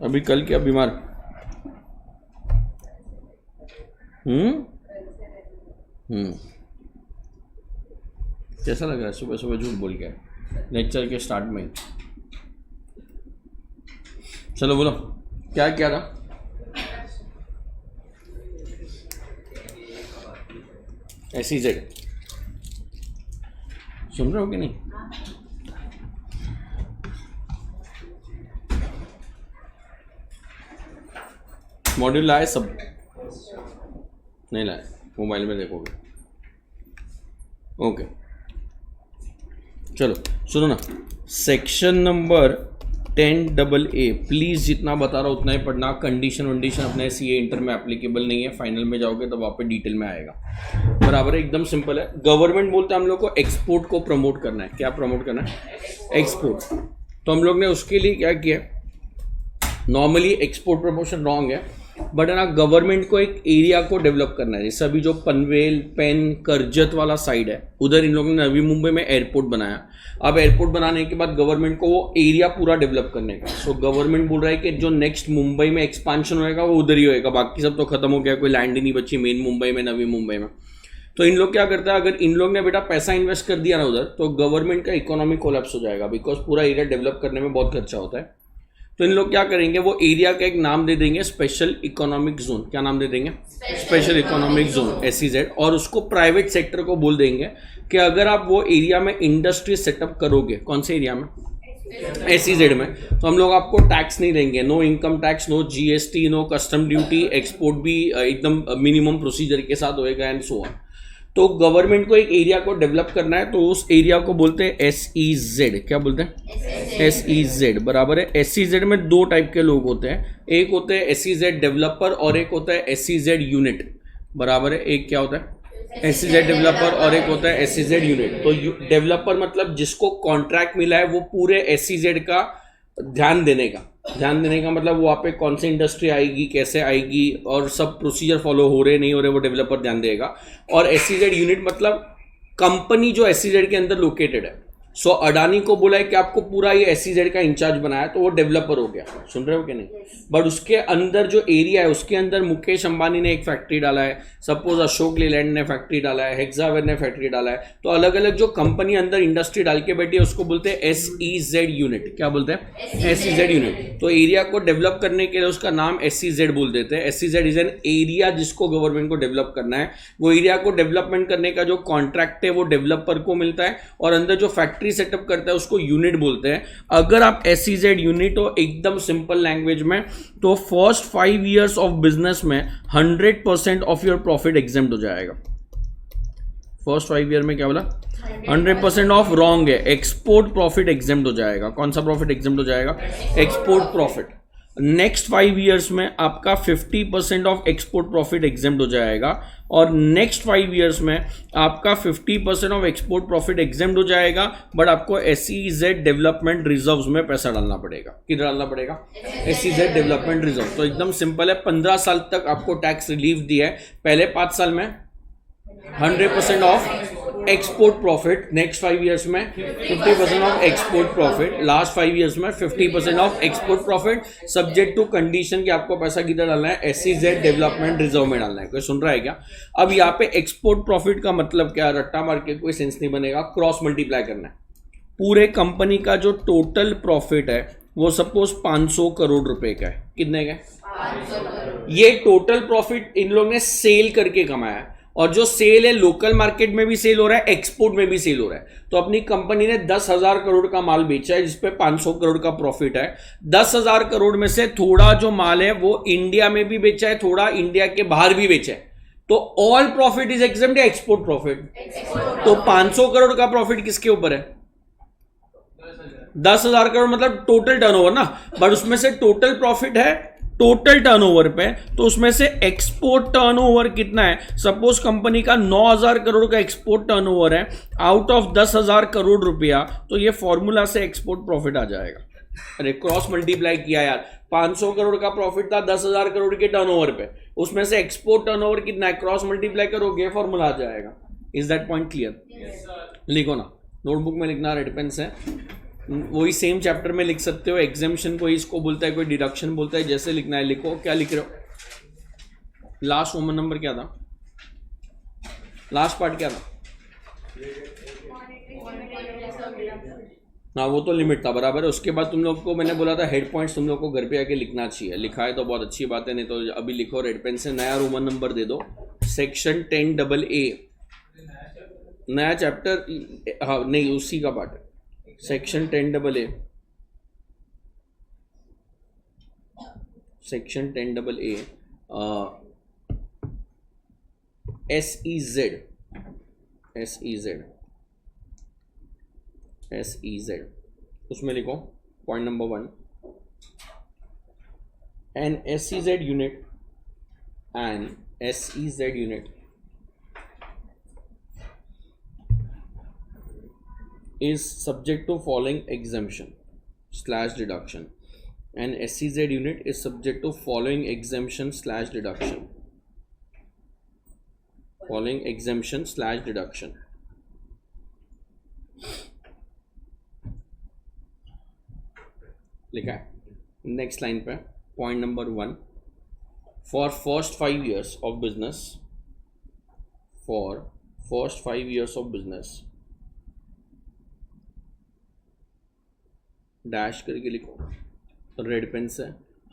अभी कल क्या बीमार? कैसा लग रहा है सुबह सुबह झूठ बोल के लेक्चर के स्टार्ट में? चलो बोलो क्या क्या था? SEZ सुन रहे हो कि नहीं? मॉड्यूल लाए सब? नहीं लाए, मोबाइल में देखोगे। ओके चलो सुनो ना, सेक्शन नंबर 10AA प्लीज़ जितना बता रहा हूँ उतना ही पढ़ना। कंडीशन वंडीशन अपने CA इंटर में एप्लीकेबल नहीं है, फाइनल में जाओगे तब वहाँ पे डिटेल में आएगा। बराबर है, एकदम सिंपल है। गवर्नमेंट बोलते हैं हम लोग को एक्सपोर्ट को प्रमोट करना है। क्या प्रमोट करना है? एक्सपोर्ट। तो हम लोग ने उसके लिए क्या किया, नॉर्मली एक्सपोर्ट प्रमोशन रॉन्ग है, बट है ना गवर्नमेंट को एक एरिया को डेवलप करना है। जैसे अभी जो पनवेल पेन करजत वाला साइड है, उधर इन लोगों ने नवी मुंबई में एयरपोर्ट बनाया। अब एयरपोर्ट बनाने के बाद गवर्नमेंट को वो एरिया पूरा डेवलप करने का। सो गवर्नमेंट बोल रहा है कि जो नेक्स्ट मुंबई में एक्सपांशन होएगा वो उधर ही होएगा, बाकी सब तो खत्म हो गया, कोई लैंड ही नहीं बची मेन मुंबई में, नवी मुंबई में। तो इन लोग क्या करता है, अगर इन लोग ने बेटा पैसा इन्वेस्ट कर दिया ना उधर, तो गवर्नमेंट का इकोनॉमी कोलैप्स हो जाएगा, बिकॉज पूरा एरिया डेवलप करने में बहुत खर्चा होता है। तो इन लोग क्या करेंगे, वो एरिया का एक नाम दे देंगे स्पेशल इकोनॉमिक जोन। क्या नाम दे देंगे? Special economic zone SEZ। और उसको प्राइवेट सेक्टर को बोल देंगे कि अगर आप वो एरिया में इंडस्ट्री सेटअप करोगे, कौन से एरिया में? SEZ में, तो हम लोग आपको टैक्स नहीं देंगे, no income tax, no GST, no custom duty, export भी एकदम मिनिमम प्रोसीजर के साथ होएगा एंड सो ऑन। तो गवर्नमेंट को एक एरिया को डेवलप करना है, तो उस एरिया को बोलते हैं SEZ। क्या बोलते हैं? SEZ। बराबर है। SEZ में दो टाइप के लोग होते हैं, एक होते हैं SEZ डेवलपर और एक होता है SEZ यूनिट। बराबर है। एक क्या होता है? SEZ डेवलपर और एक होता है SEZ यूनिट। तो डेवलपर मतलब जिसको कॉन्ट्रैक्ट मिला है वो पूरे SEZ का ध्यान देने का मतलब वहाँ पे कौन सी इंडस्ट्री आएगी, कैसे आएगी, और सब प्रोसीजर फॉलो हो रहे नहीं हो रहे, वो डेवलपर ध्यान देगा। और SEZ यूनिट मतलब कंपनी जो SEZ के अंदर लोकेटेड है। सो अडानी को बोला है कि आपको पूरा ये SEZ का इंचार्ज बनाया, तो वो डेवलपर हो गया। सुन रहे हो कि नहीं? बट उसके अंदर जो एरिया है उसके अंदर मुकेश अंबानी ने एक फैक्ट्री डाला है, सपोज अशोक लेलैंड ने फैक्ट्री डाला है, हेक्सावेयर ने फैक्ट्री डाला है। तो अलग अलग जो कंपनी अंदर इंडस्ट्री डाल के बैठी है उसको बोलते हैं SEZ यूनिट। क्या बोलते हैं? SEZ unit. तो एरिया को डेवलप करने के लिए उसका नाम SEZ बोल देते हैं। SEZ इज एन एरिया जिसको गवर्नमेंट को डेवलप करना है। वो एरिया को डेवलपमेंट करने का जो कॉन्ट्रैक्ट है वो डेवलपर को मिलता है, और अंदर जो फैक्ट्री सेटअप करता है उसको यूनिट बोलते हैं। अगर आप SEZ यूनिट हो एकदम सिंपल लैंग्वेज में, तो फर्स्ट 5 years ऑफ बिजनेस में 100% ऑफ योर प्रॉफिट एग्जेम्प्ट हो जाएगा। फर्स्ट 5 year में क्या बोला? 100% ऑफ रॉन्ग है, एक्सपोर्ट प्रॉफिट एग्जेम्प्ट हो जाएगा। कौन सा प्रॉफिट एग्जेम्प्ट हो जाएगा? Export profit. नेक्स्ट 5 years में आपका 50% ऑफ एक्सपोर्ट प्रॉफिट एग्जेम्प्ट हो जाएगा, और नेक्स्ट 5 years में आपका 50% ऑफ एक्सपोर्ट प्रॉफिट एग्जेम्प्ट हो जाएगा, बट आपको SEZ डेवलपमेंट रिजर्व्स में पैसा डालना पड़ेगा। किधर डालना पड़ेगा? SEZ development reserve. तो एकदम सिंपल है, 15 साल तक आपको टैक्स रिलीफ दिया है। पहले 5 साल में 100% of export profit, next 5 years में 50% of export profit, last 5 years में 50% of export profit, subject to condition कि आपको पैसा किधर डालना है? SEZ डेवलपमेंट रिजर्व में डालना है। कोई सुन रहा है क्या? अब यहाँ पे एक्सपोर्ट प्रॉफिट का मतलब क्या? रट्टा मार के कोई सेंस नहीं बनेगा, क्रॉस मल्टीप्लाई करना है। पूरे कंपनी का जो टोटल प्रॉफिट है वो सपोज 500 करोड़ रुपए का है। कितने का? ये टोटल प्रॉफिट इन लोगों ने सेल करके कमाया, और जो सेल है लोकल मार्केट में भी सेल हो रहा है, एक्सपोर्ट में भी सेल हो रहा है। तो अपनी कंपनी ने 10,000 करोड़ का माल बेचा है जिसपे 500 करोड़ का प्रॉफिट है। 10,000 करोड़ में से थोड़ा जो माल है वो इंडिया में भी बेचा है, थोड़ा इंडिया के बाहर भी बेचा है। तो ऑल प्रॉफिट इज एग्जेम्प्ट या एक्सपोर्ट प्रॉफिट? तो 500 करोड़ का प्रॉफिट किसके ऊपर है? 10,000 करोड़ मतलब टोटल टर्नओवर ना, बट उसमें से टोटल प्रॉफिट है टोटल टर्नओवर पे, तो उसमें से एक्सपोर्ट टर्नओवर कितना है? सपोज कंपनी का 9,000 करोड़ का एक्सपोर्ट टर्नओवर है आउट ऑफ 10,000 करोड़ रुपया, तो ये फॉर्मूला से एक्सपोर्ट प्रॉफिट आ जाएगा। अरे क्रॉस मल्टीप्लाई किया यार, 500 करोड़ का प्रॉफिट था 10,000 करोड़ के टर्नओवर पे, उसमें से एक्सपोर्ट टर्नओवर कितना है? क्रॉस मल्टीप्लाई करोगे फॉर्मूला आ जाएगा। Is that point clear? लिखो ना, नोटबुक में लिखना, रेड पेन से वही सेम चैप्टर में लिख सकते हो, एग्जामिशन कोई इसको बोलता है, कोई डिडक्शन बोलता है, जैसे लिखना है लिखो। क्या लिख रहे हो? लास्ट रोमन नंबर क्या था? लास्ट पार्ट क्या था? हाँ वो तो लिमिट था, बराबर है। उसके बाद तुम लोग को मैंने बोला था हेड पॉइंट्स तुम लोग को घर पे आके लिखना चाहिए। लिखा है तो बहुत अच्छी बात है, नहीं तो अभी लिखो रेड पेन से। नया रोमन नंबर दे दो, सेक्शन 10AA, नया चैप्टर। हाँ नहीं, उसी का पार्ट है, section 10AA, section 10AA, SEZ, उसमें लिखो point number 1, an SEZ unit is subject to following exemption/deduction. An SEZ unit is subject to following exemption/deduction. Following exemption/deduction. लिखा है। नेक्स्ट लाइन पे point number 1, for first 5 years of business, for first 5 years of business, dash करके लिखो red pen से,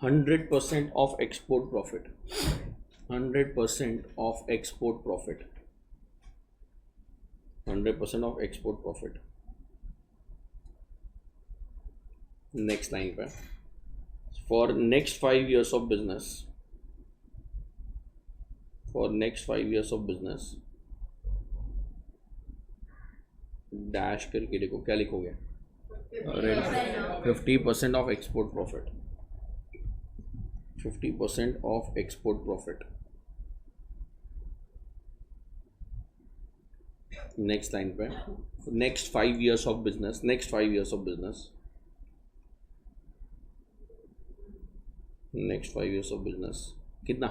100% of export profit, 100% of export profit, 100% of export profit. Next line पे, for next 5 years of business, for next 5 years of business, dash करके लिखो। क्या लिखोगे? 50% of export profit, 50% of export profit. Next line पे, next 5 years of business, next 5 years of business, next 5 years of business कितना?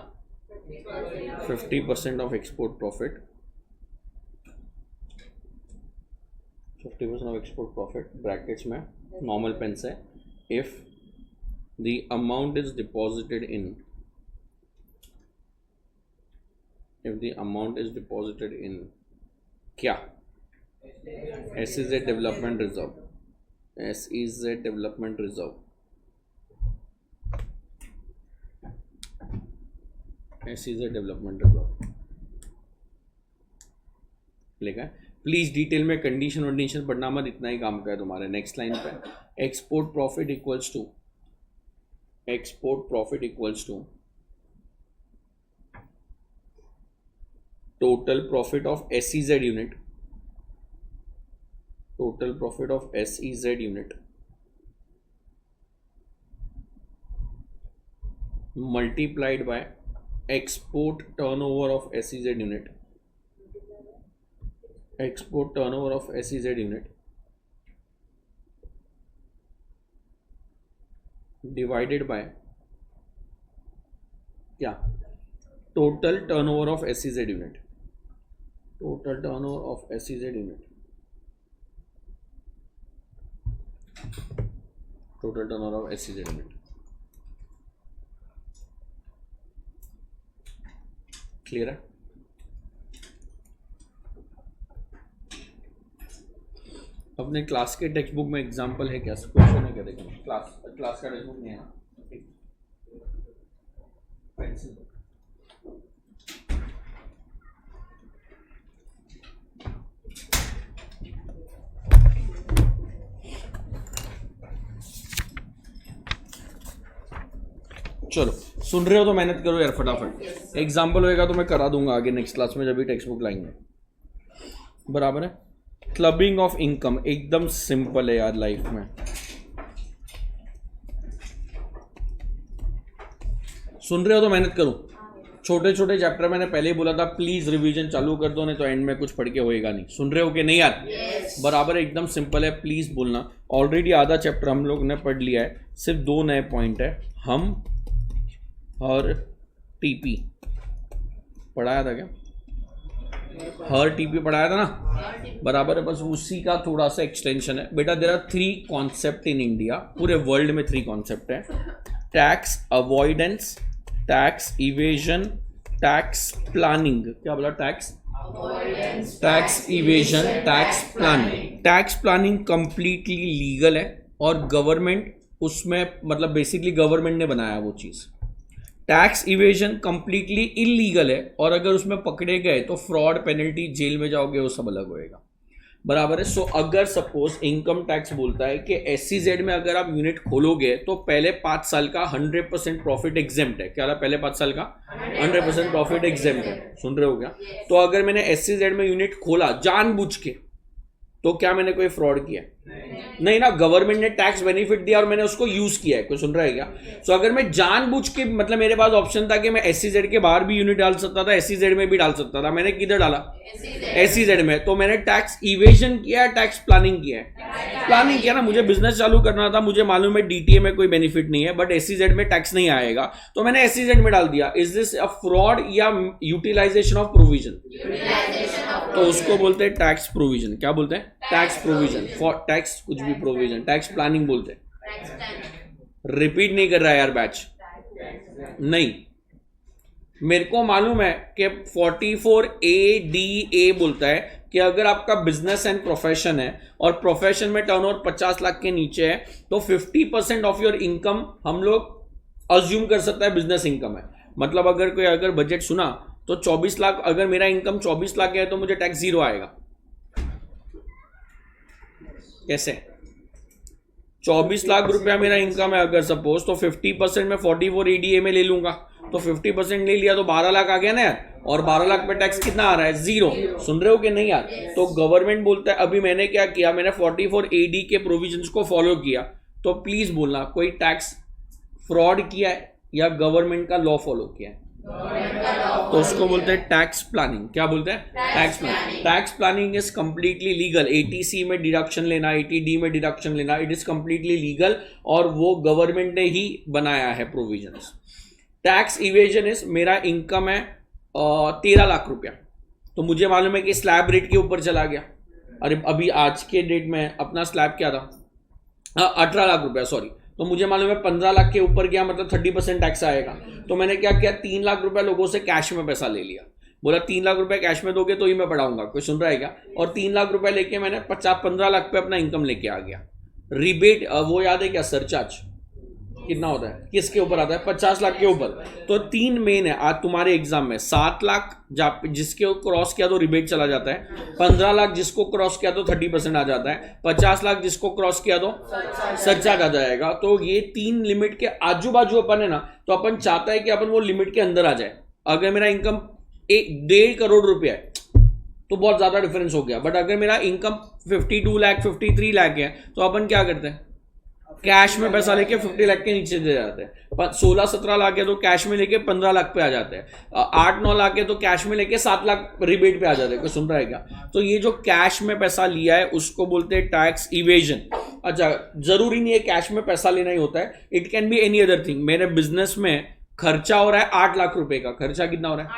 50% of export profit, 50% of export profit, brackets में normal pen से, if the amount is deposited in, if the amount is deposited in क्या? SEZ development reserve, SEZ development reserve, SEZ development reserve लिखा है। Please detail में condition वंडीशन पढ़ना मत, इतना ही काम का है तुम्हारे। नेक्स्ट लाइन पे, export profit equals to, export profit equals to total profit of SEZ unit, total profit of SEZ unit multiplied by export turnover of SEZ unit, export turnover of SEZ unit divided by क्या? total turnover of SEZ unit, total turnover of SEZ unit, total turnover of SEZ unit। Clear है? अपने class के text book में example है क्या? Question है क्या? देखो क्लास का टेक्स्ट बुक नहीं है ना, पेंसिल। चलो सुन रहे हो तो मेहनत करो यार फटाफट। एग्जाम्पल होएगा तो मैं करा दूंगा आगे नेक्स्ट क्लास में जब भी टेक्स्ट बुक लाएंगे, बराबर है। क्लबिंग ऑफ इनकम एकदम सिंपल है यार लाइफ में। सुन रहे हो तो मेहनत करो। छोटे छोटे चैप्टर मैंने पहले ही बोला था प्लीज रिवीजन चालू कर दो, नहीं तो एंड में कुछ पढ़ के होएगा नहीं। सुन रहे हो कि नहीं यार? बराबर एकदम सिंपल है, प्लीज बोलना। ऑलरेडी आधा चैप्टर हम लोग ने पढ़ लिया है, सिर्फ 2 नए पॉइंट है, हम और टीपी पढ़ाया था क्या? हर टीपी पढ़ाया था ना, बराबर है, बस उसी का थोड़ा सा एक्सटेंशन है बेटा। There are 3 concept in India, पूरे वर्ल्ड में 3 कॉन्सेप्ट है, tax avoidance, tax evasion, tax planning. क्या बोला? Tax evasion, tax planning. Tax planning completely legal है और गवर्नमेंट उसमें, मतलब बेसिकली गवर्नमेंट ने बनाया वो चीज़। टैक्स इवेजन कंप्लीटली इलीगल है और अगर उसमें पकड़े गए तो फ्रॉड, पेनल्टी, जेल में जाओगे, वो सब अलग होएगा, बराबर है। सो अगर सपोज इनकम टैक्स बोलता है कि SEZ में अगर आप यूनिट खोलोगे तो पहले 5 साल का 100% प्रॉफिट एग्जेम्प्ट है। क्या? पहले 5 साल का 100% प्रॉफिट एग्जेम्प्ट है। सुन रहे हो क्या? तो अगर मैंने SEZ में यूनिट खोला जानबूझ के, तो क्या मैंने कोई फ्रॉड किया? नहीं ना, गवर्नमेंट ने टैक्स बेनिफिट दिया और मैंने उसको यूज किया है। कोई सुन रहा है क्या? सो अगर मैं जानबूझ के, मतलब मेरे पास ऑप्शन था कि मैं SEZ के बाहर भी यूनिट डाल सकता था, SEZ में भी डाल सकता था, मैंने किधर डाला? SEZ में। तो मैंने टैक्स इवेजन किया है, टैक्स प्लानिंग किया है? प्लानिंग किया ना, मुझे बिजनेस चालू करना था, मुझे मालूम है DTA में कोई बेनिफिट नहीं है, बट SEZ में टैक्स नहीं आएगा, तो मैंने SEZ में डाल दिया। इज दिस अ फ्रॉड या यूटिलाइजेशन ऑफ प्रोविजन? तो उसको बोलते हैं टैक्स प्रोविजन। क्या बोलते हैं? Tax provision. फॉर टैक्स कुछ भी प्रोविजन, टैक्स प्लानिंग बोलते हैं। रिपीट नहीं कर रहा है यार बैच, नहीं। मेरे को मालूम है कि 44ADA बोलता है कि अगर आपका बिजनेस एंड प्रोफेशन है और प्रोफेशन में टर्नओवर 50 लाख के नीचे है तो 50% ऑफ योर इनकम हम लोग अज्यूम कर सकता है बिजनेस इनकम है। मतलब अगर बजट सुना तो 24 लाख, अगर मेरा इनकम 24 लाख है तो मुझे टैक्स 0 आएगा। कैसे? 24 लाख रुपया मेरा इनकम है अगर सपोज, तो 50% में 44ADA में ले लूंगा, तो 50% ले लिया तो 12 लाख आ गया ना यार, और 12 लाख पे टैक्स कितना आ रहा है? 0। सुन रहे हो कि नहीं यार? तो गवर्नमेंट बोलता है, अभी मैंने क्या किया, मैंने 44AD के प्रोविजंस को फॉलो किया, तो प्लीज बोलना कोई टैक्स फ्रॉड किया है या गवर्नमेंट का लॉ फॉलो किया है? तो उसको बोलते हैं टैक्स प्लानिंग। क्या बोलते हैं? Tax planning. Tax planning is completely legal. 80C में डिडक्शन लेना, 80D में डिडक्शन लेना, इट इज कंप्लीटली लीगल और वो गवर्नमेंट ने ही बनाया है प्रोविजंस। टैक्स इवेजन इज, मेरा इनकम है 13 लाख रुपया, तो मुझे मालूम है कि स्लैब रेट के ऊपर चला गया। अरे अभी आज के डेट में अपना स्लैब क्या था? 18 लाख रुपया, सॉरी। तो मुझे मालूम है 15 लाख के ऊपर गया, मतलब 30% टैक्स आएगा। तो मैंने क्या किया, 3 लाख रुपया लोगों से कैश में पैसा ले लिया। बोला 3 लाख रुपया कैश में दोगे तो ही मैं पढ़ाऊंगा। कोई सुन रहा है क्या? और 3 लाख रुपया लेके मैंने 15 लाख पे अपना इनकम लेके आ गया। रिबेट वो याद है क्या? सरचार्ज कितना होता है? किसके ऊपर आता है? 50 लाख के ऊपर। तो 3 मेन है आज तुम्हारे एग्जाम में। 7 लाख जिसके क्रॉस किया तो रिबेट चला जाता है, 15 लाख जिसको क्रॉस किया तो 30% आ जाता है, 50 लाख जिसको क्रॉस किया तो सरचार्ज आ जाएगा। तो ये 3 लिमिट के आजू बाजू अपन है ना, तो अपन चाहता है कि अपन वो लिमिट के अंदर आ जाए। अगर मेरा इनकम 1.5 करोड़ रुपया है तो बहुत ज्यादा डिफरेंस हो गया, बट अगर मेरा इनकम 52 लाख 53 लाख है तो अपन क्या करते हैं? कैश में पैसा लेके 50 लाख के नीचे दे जाते हैं। 16-17 लाख है तो कैश में लेके 15 लाख पे आ जाते हैं। 8-9 लाख है तो कैश में लेके 7 लाख रिबेट पे आ जाते हैं। कोई सुन रहा है क्या? तो ये जो कैश में पैसा लिया है उसको बोलते हैं टैक्स इवेजन। अच्छा, जरूरी नहीं है कैश में पैसा लेना ही होता है, it can be any other thing. मेरे बिजनेस में खर्चा हो रहा है 8 लाख रुपए का, खर्चा कितना हो रहा है?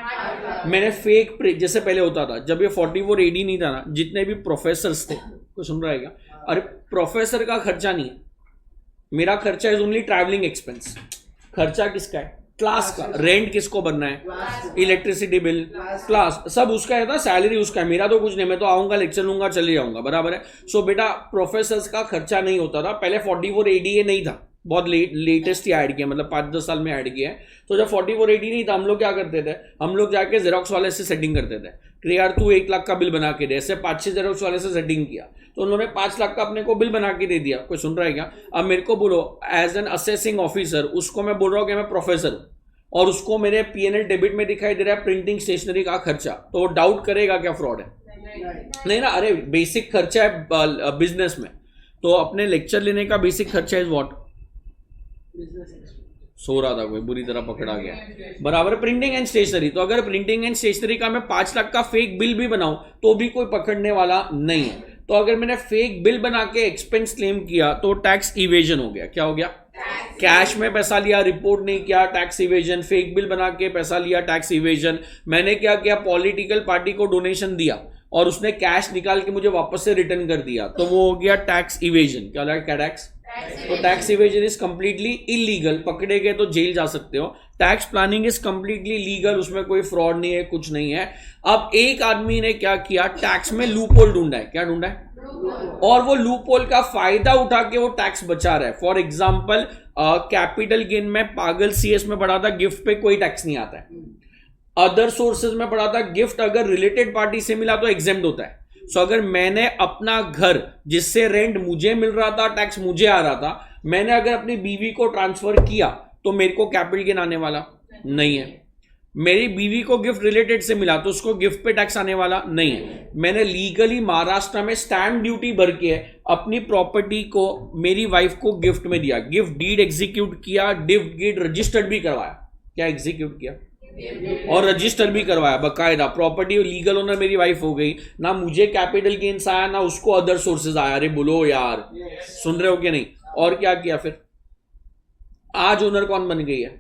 मैंने फेक जैसे पहले होता था, जब ये 44AD नहीं था ना, जितने भी प्रोफेसर थे, कोई सुन रहा है क्या? अरे प्रोफेसर का खर्चा नहीं है, मेरा खर्चा इज ओनली ट्रैवलिंग एक्सपेंस। खर्चा किसका है? क्लास का। रेंट किसको भरना है? इलेक्ट्रिसिटी बिल, क्लास, सब उसका है ना, सैलरी उसका है। मेरा तो कुछ नहीं, मैं तो आऊंगा, लेक्चर लूंगा, चले जाऊंगा, बराबर है। सो बेटा प्रोफेसर्स का खर्चा नहीं होता था पहले। 44ADA नहीं था, बहुत लेटेस्ट ही ऐड किया, मतलब 5-10 साल में ऐड किया है। तो जब 44AD नहीं था, हम लोग क्या करते थे? हम लोग जाके जेरोक्स वाले से सेटिंग करते थे कि यार तू 1 लाख का बिल बना के दे। ऐसे 5-6 जेरोक्स वाले से सेटिंग किया तो उन्होंने 5 लाख का अपने को बिल बना के दे दिया। कोई सुन रहा है क्या? अब मेरे को बोलो एज एन असेसिंग ऑफिसर, उसको मैं बोल रहा हूँ कि मैं प्रोफेसर हूं और उसको मेरे P&L डेबिट में दिखाई दे रहा है प्रिंटिंग स्टेशनरी का खर्चा, तो वो डाउट करेगा क्या फ्रॉड है? नहीं ना। अरे बेसिक खर्चा है बिजनेस में, तो अपने लेक्चर लेने का बेसिक खर्चा इज व्हाट? सो रहा था कोई, बुरी तरह पकड़ा गया, बराबर प्रिंटिंग एंड स्टेशनरी। तो अगर प्रिंटिंग एंड स्टेशनरी का मैं 5 लाख का फेक बिल भी बनाऊं तो भी कोई पकड़ने वाला नहीं है। तो अगर मैंने फेक बिल बना के एक्सपेंस क्लेम किया तो टैक्स इवेजन हो गया। क्या हो गया? कैश में पैसा लिया, रिपोर्ट नहीं किया, टैक्स इवेजन, फेक बिल बना के पैसा लिया, टैक्स इवेजन। मैंने क्या किया, पॉलिटिकल पार्टी को डोनेशन दिया और उसने कैश निकाल के मुझे वापस से रिटर्न कर दिया, तो वो हो गया टैक्स इवेजन। क्या लगा, क्या टैक्स? तो tax evasion is completely illegal, पकड़े गए तो जेल जा सकते हो। Tax planning is completely legal, उसमें कोई फ्रॉड नहीं है, कुछ नहीं है। अब एक आदमी ने क्या किया, टैक्स में लूप होल ढूंढा है। क्या ढूंढा है? और वो लूप होल का फायदा उठा के वो टैक्स बचा रहा है। फॉर एग्जाम्पल, कैपिटल गेन में पागल सीएस में पढ़ा था, गिफ्ट पे कोई टैक्स नहीं आता है। अदर सोर्सेज में पढ़ा था, गिफ्ट अगर रिलेटेड पार्टी से मिला तो एग्जेम्प्ट होता है। सो अगर मैंने अपना घर जिससे रेंट मुझे मिल रहा था, टैक्स मुझे आ रहा था, मैंने अगर अपनी बीवी को ट्रांसफर किया तो मेरे को कैपिटल गेन आने वाला नहीं है। मेरी बीवी को गिफ्ट रिलेटेड से मिला तो उसको गिफ्ट पे टैक्स आने वाला नहीं है। मैंने लीगली महाराष्ट्र में स्टैंप ड्यूटी भर के अपनी प्रॉपर्टी को मेरी वाइफ को गिफ्ट में दिया, गिफ्ट डीड एग्जीक्यूट किया, गिफ्ट डीड रजिस्टर्ड भी करवाया। क्या एग्जीक्यूट किया और रजिस्टर भी करवाया बकायदा। प्रॉपर्टी लीगल ओनर मेरी वाइफ हो गई, ना मुझे कैपिटल गेन्स आया ना उसको अदर सोर्सेज आया। अरे बोलो यार, सुन रहे हो कि नहीं? और क्या किया फिर? आज ओनर कौन बन गई है?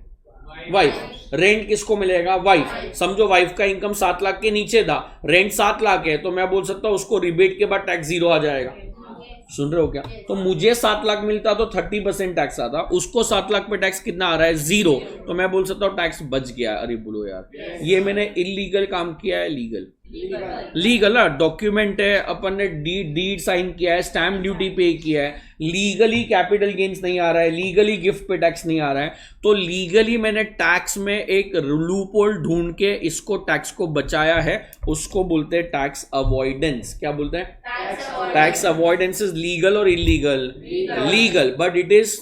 वाइफ। रेंट किसको मिलेगा? वाइफ। समझो वाइफ का इनकम 7 लाख के नीचे था, रेंट 7 लाख है, तो मैं बोल सकता हूं उसको रिबेट के बाद टैक्स 0 आ जाएगा। सुन रहे हो क्या? तो मुझे 7 लाख मिलता तो 30% टैक्स आता, उसको 7 लाख पे टैक्स कितना आ रहा है? 0। तो मैं बोल सकता हूँ टैक्स बच गया। अरे बोलो यार, ये मैंने इलीगल काम किया है लीगल? लीगल ना, डॉक्यूमेंट है, अपन ने डीड साइन किया है, स्टैम्प ड्यूटी पे किया है, लीगली कैपिटल गेन्स नहीं आ रहा है, लीगली गिफ्ट पे टैक्स नहीं आ रहा है, तो लीगली मैंने टैक्स में एक लूप होल ढूंढ के इसको टैक्स को बचाया है। उसको बोलते हैं टैक्स अवॉइडेंस। क्या बोलते हैं? टैक्स अवॉइडेंस इज लीगल और illegal? Legal, but it is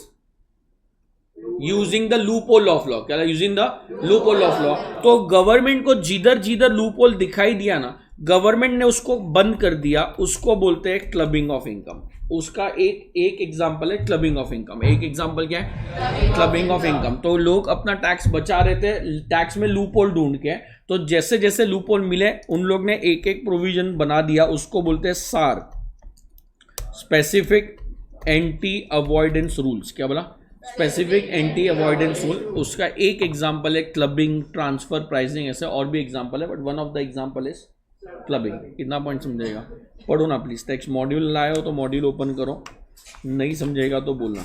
using the loophole of law. क्या? Using the loophole of law. तो गवर्नमेंट को जिधर जिधर लूप होल दिखाई दिया ना, गवर्नमेंट ने उसको बंद कर दिया, उसको बोलते हैं क्लबिंग ऑफ इनकम। उसका एक एग्जांपल है क्लबिंग ऑफ इनकम। एक एग्जांपल क्या है? Clubbing of income. तो लोग अपना टैक्स बचा रहे थे टैक्स में लूप होल ढूंढ के, तो जैसे जैसे लूप होल मिले उन लोग ने एक एक प्रोविजन बना दिया, उसको बोलते हैं सार, स्पेसिफिक एंटी अवॉइडेंस रूल्स। क्या बोला? Specific anti avoidance rule. उसका एक एग्जांपल है क्लबिंग, ट्रांसफर प्राइसिंग, ऐसे और भी एग्जांपल है, but one of the example is clubbing. कितना पॉइंट समझेगा? पढ़ो ना प्लीज। टेक्स्ट मॉड्यूल लाए हो तो मॉड्यूल ओपन करो, नहीं समझेगा तो बोलना।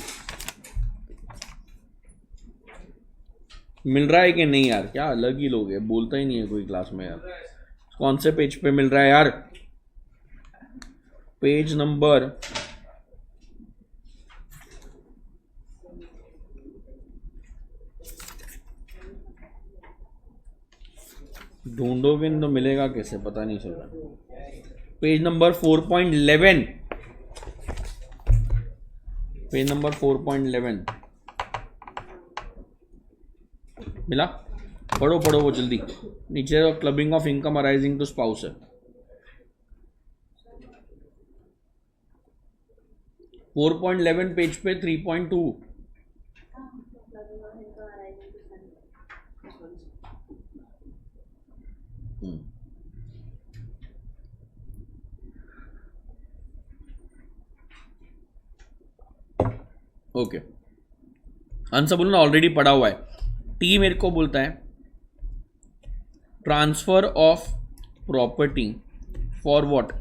मिल रहा है कि नहीं यार? क्या अलग ही लोग है, बोलता ही नहीं है कोई क्लास में यार। कौन से पेज पे मिल रहा है यार? पेज नंबर ढूंढोगे तो मिलेगा कैसे, पता नहीं चल रहा। पेज नंबर 4.11, पेज नंबर 4.11 मिला? पढ़ो पढ़ो वो जल्दी। नीचे clubbing of income arising to spouse है। 4.11 पेज पे 3.2। ओके, आंसर बोलो ना, ऑलरेडी पढ़ा हुआ है। टी मेरे को बोलता है transfer of property for what?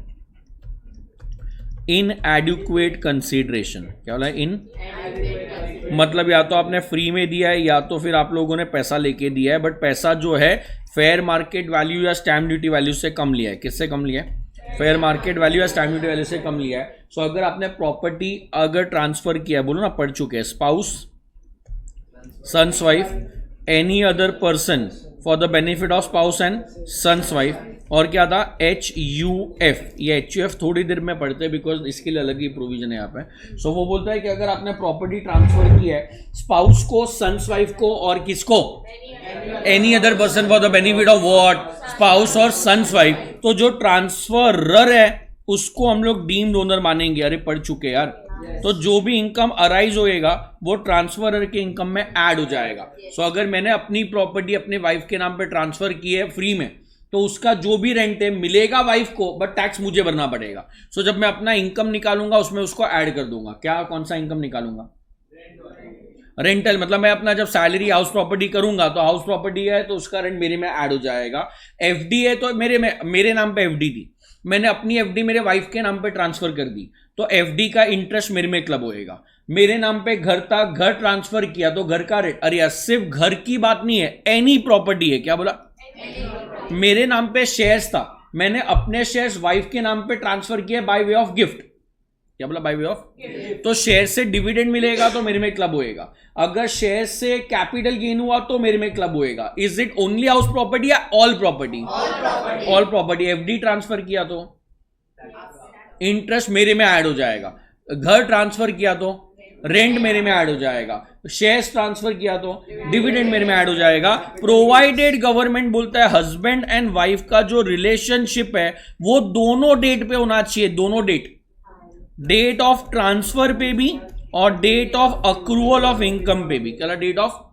Inadequate consideration. क्या बोला? इन मतलब या तो आपने फ्री में दिया है या तो फिर आप लोगों ने पैसा लेके दिया है, बट पैसा जो है फेयर मार्केट वैल्यू या स्टैम्प ड्यूटी वैल्यू से कम लिया है। किससे कम लिया है? फेयर मार्केट वैल्यू या स्टैम्प ड्यूटी वैल्यू से कम लिया है। सो अगर आपने प्रॉपर्टी अगर ट्रांसफर किया है, बोलो ना, पढ़ चुके हैं, spouse, son's wife, any other person for the benefit of spouse and son's wife, और क्या था? HUF। ये HUF थोड़ी देर में पढ़ते हैं बिकॉज इसके लिए अलग ही प्रोविजन है यहाँ पे। सो वो बोलता है कि अगर आपने प्रॉपर्टी ट्रांसफर की है स्पाउस को, सन्स वाइफ को, और किसको? Any other person for the benefit of what? Spouse और सन्स वाइफ। तो जो ट्रांसफरर है उसको हम लोग डीम्ड ओनर मानेंगे। अरे पढ़ चुके यार। तो जो भी इनकम अराइज होएगा वो ट्रांसफरर के इनकम में ऐड हो जाएगा। सो अगर मैंने अपनी प्रॉपर्टी अपने वाइफ के नाम पे ट्रांसफर की है फ्री में, तो उसका जो भी रेंट है मिलेगा वाइफ को, बट टैक्स मुझे भरना पड़ेगा। सो जब मैं अपना इनकम निकालूंगा उसमें उसको ऐड कर दूंगा। क्या? कौन सा इनकम निकालूंगा? रेंटल मतलब मैं अपना जब सैलरी हाउस प्रॉपर्टी करूंगा तो हाउस प्रॉपर्टी है तो उसका रेंट मेरे में ऐड हो जाएगा। एफडी है तो मेरे नाम पे एफडी थी, मैंने अपनी एफडी मेरे वाइफ के नाम पे ट्रांसफर कर दी तो एफडी का इंटरेस्ट मेरे में क्लब होएगा। मेरे नाम पे घर था, घर ट्रांसफर किया तो घर का रेट, अरे यार सिर्फ घर की बात नहीं है, एनी प्रॉपर्टी है। क्या बोला? मेरे नाम पे शेयर्स था, मैंने अपने शेयर्स वाइफ के नाम पे ट्रांसफर किए बाय वे ऑफ गिफ्ट। क्या बोला? By way of. तो शेयर से डिविडेंड मिलेगा तो मेरे में क्लब होएगा। अगर शेयर से कैपिटल गेन हुआ तो मेरे में क्लब होएगा। Is it only house property या all property? All property. FD transfer किया तो इंटरेस्ट मेरे में ऐड हो जाएगा, घर ट्रांसफर किया तो रेंट मेरे में ऐड हो जाएगा, शेयर्स ट्रांसफर किया तो डिविडेंड मेरे में ऐड हो जाएगा। प्रोवाइडेड गवर्नमेंट बोलता है हस्बैंड एंड वाइफ का जो रिलेशनशिप है वो दोनों डेट पे होना चाहिए, दोनों डेट ऑफ ट्रांसफर पे भी और date of accrual of income पे भी। क्या? Date of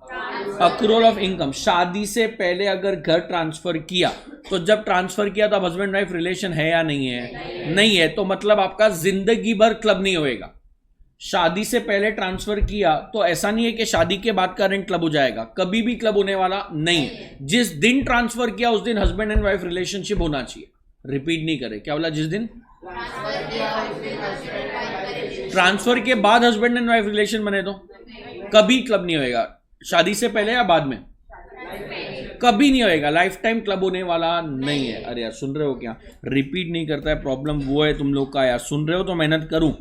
accrual of income. शादी से पहले अगर घर ट्रांसफर किया तो जब ट्रांसफर किया तब हस्बैंड वाइफ रिलेशन है या नहीं है? नहीं है, तो मतलब आपका जिंदगी भर क्लब नहीं होएगा। शादी से पहले ट्रांसफर किया तो ऐसा नहीं है कि शादी के बाद का रेंट क्लब हो जाएगा, कभी भी क्लब होने वाला नहीं है। जिस दिन ट्रांसफर किया उस दिन हस्बैंड एंड वाइफ रिलेशनशिप होना चाहिए। रिपीट नहीं करे। क्या बोला? जिस दिन ट्रांसफर के बाद हस्बैंड एंड वाइफ रिलेशन बने तो कभी क्लब नहीं होएगा। शादी से पहले या बाद में? कभी नहीं होएगा, लाइफ टाइम क्लब होने वाला नहीं है। अरे यार सुन रहे हो क्या? रिपीट नहीं करता है, प्रॉब्लम वो है तुम लोग का। यार सुन रहे हो तो मेहनत करूं।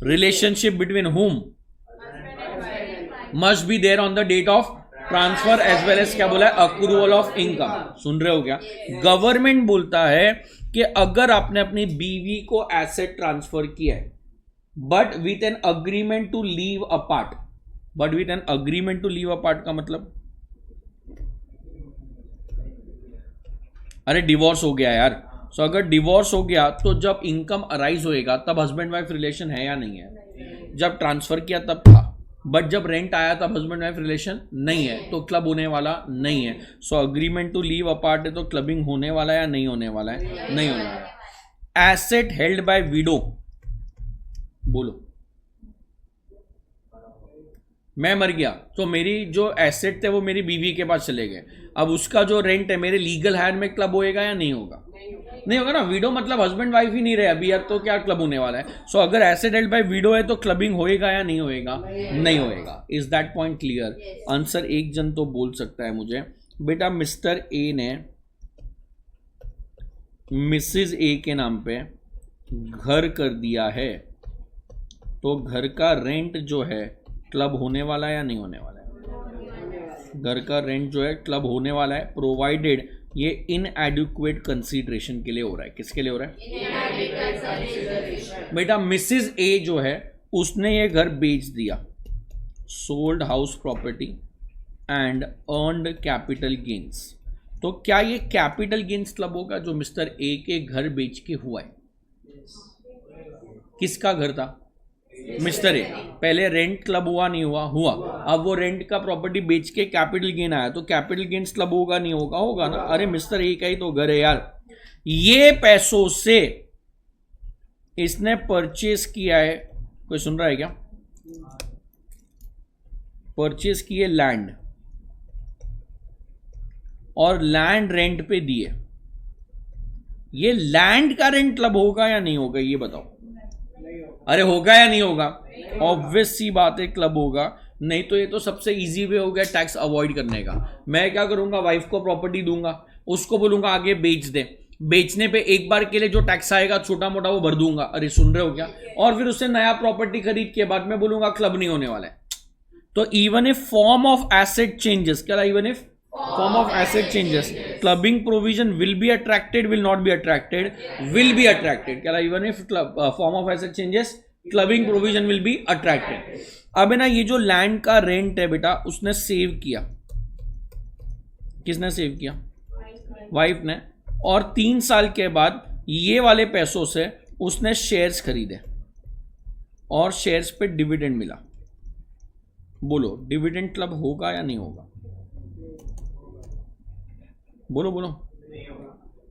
Relationship between whom must be there on the date of transfer as well as क्या बोला है? Accrual of income. सुन रहे हो क्या? गवर्नमेंट बोलता है कि अगर आपने अपनी बीवी को एसेट ट्रांसफर किया है but with an agreement to leave apart, but with an agreement to leave apart का मतलब अरे डिवोर्स हो गया यार। सो अगर डिवोर्स हो गया तो जब इनकम अराइज होएगा तब हस्बैंड वाइफ रिलेशन है या नहीं है? जब ट्रांसफर किया तब था, बट जब रेंट आया तब हस्बैंड वाइफ रिलेशन नहीं है, तो क्लब होने वाला नहीं है। सो अग्रीमेंट टू लीव अपार्ट है तो क्लबिंग होने वाला है या नहीं होने वाला है? नहीं होने वाला। एसेट हेल्ड बाय विडो, बोलो। मैं मर गया तो मेरी जो एसेट थे वो मेरी बीवी के पास चले गए, अब उसका जो रेंट है मेरे लीगल हायर में क्लब होएगा या नहीं होगा? नहीं होगा ना। विडो मतलब हस्बैंड वाइफ ही नहीं रहे अभी यार, तो क्या क्लब होने वाला है? सो अगर एसेट हेल्ड बाय विडो है तो क्लबिंग होएगा या नहीं होएगा? नहीं होएगा। Is that point clear? Answer एक जन तो बोल सकता है मुझे, बेटा मिस्टर ए ने मिसेज ए के नाम पे घर कर दिया है तो घर का रेंट जो है क्लब होने वाला है या नहीं होने वाला है? घर का रेंट जो है क्लब होने वाला है, प्रोवाइडेड ये इनएडिक्वेट कंसीडरेशन के लिए हो रहा है। किसके लिए हो रहा है? बेटा मिसेज ए जो है उसने ये घर बेच दिया, sold house property and earned capital gains, तो क्या ये कैपिटल गेन्स क्लब होगा जो मिस्टर ए के घर बेच के हुआ है? किसका घर था? Mister A. पहले रेंट क्लब हुआ नहीं हुआ? हुआ। अब वो रेंट का प्रॉपर्टी बेच के कैपिटल गेन आया तो कैपिटल गेन्स क्लब होगा नहीं होगा? होगा ना। अरे मिस्टर ए का ही तो घर है यार। ये पैसों से इसने परचेज किया है, कोई सुन रहा है क्या? परचेज किए लैंड और लैंड रेंट पे दिए। ये लैंड का रेंट क्लब होगा या नहीं होगा? ये बताओ। अरे होगा या नहीं होगा? ऑब्वियस सी बात है क्लब होगा। नहीं तो ये तो सबसे इजी वे हो गया टैक्स अवॉइड करने का। मैं क्या करूंगा? वाइफ को प्रॉपर्टी दूंगा, उसको बोलूंगा आगे बेच दे, बेचने पे एक बार के लिए जो टैक्स आएगा छोटा मोटा वो भर दूंगा। अरे सुन रहे हो क्या? और फिर उससे नया प्रॉपर्टी खरीद के बाद में बोलूंगा क्लब नहीं होने वाला है। तो even if form of asset changes, क्या even if form of asset changes, clubbing provision will be attracted, will not be attracted, will be attracted. क्या even if form of asset changes, clubbing provision will be attracted. अब है ना ये जो land का rent है बेटा उसने सेव किया, किसने सेव किया? वाइफ ने। और 3 साल के बाद ये वाले पैसों से उसने शेयर्स खरीदे और शेयर्स पे डिविडेंड मिला। बोलो डिविडेंड क्लब होगा या नहीं होगा? बोलो बोलो।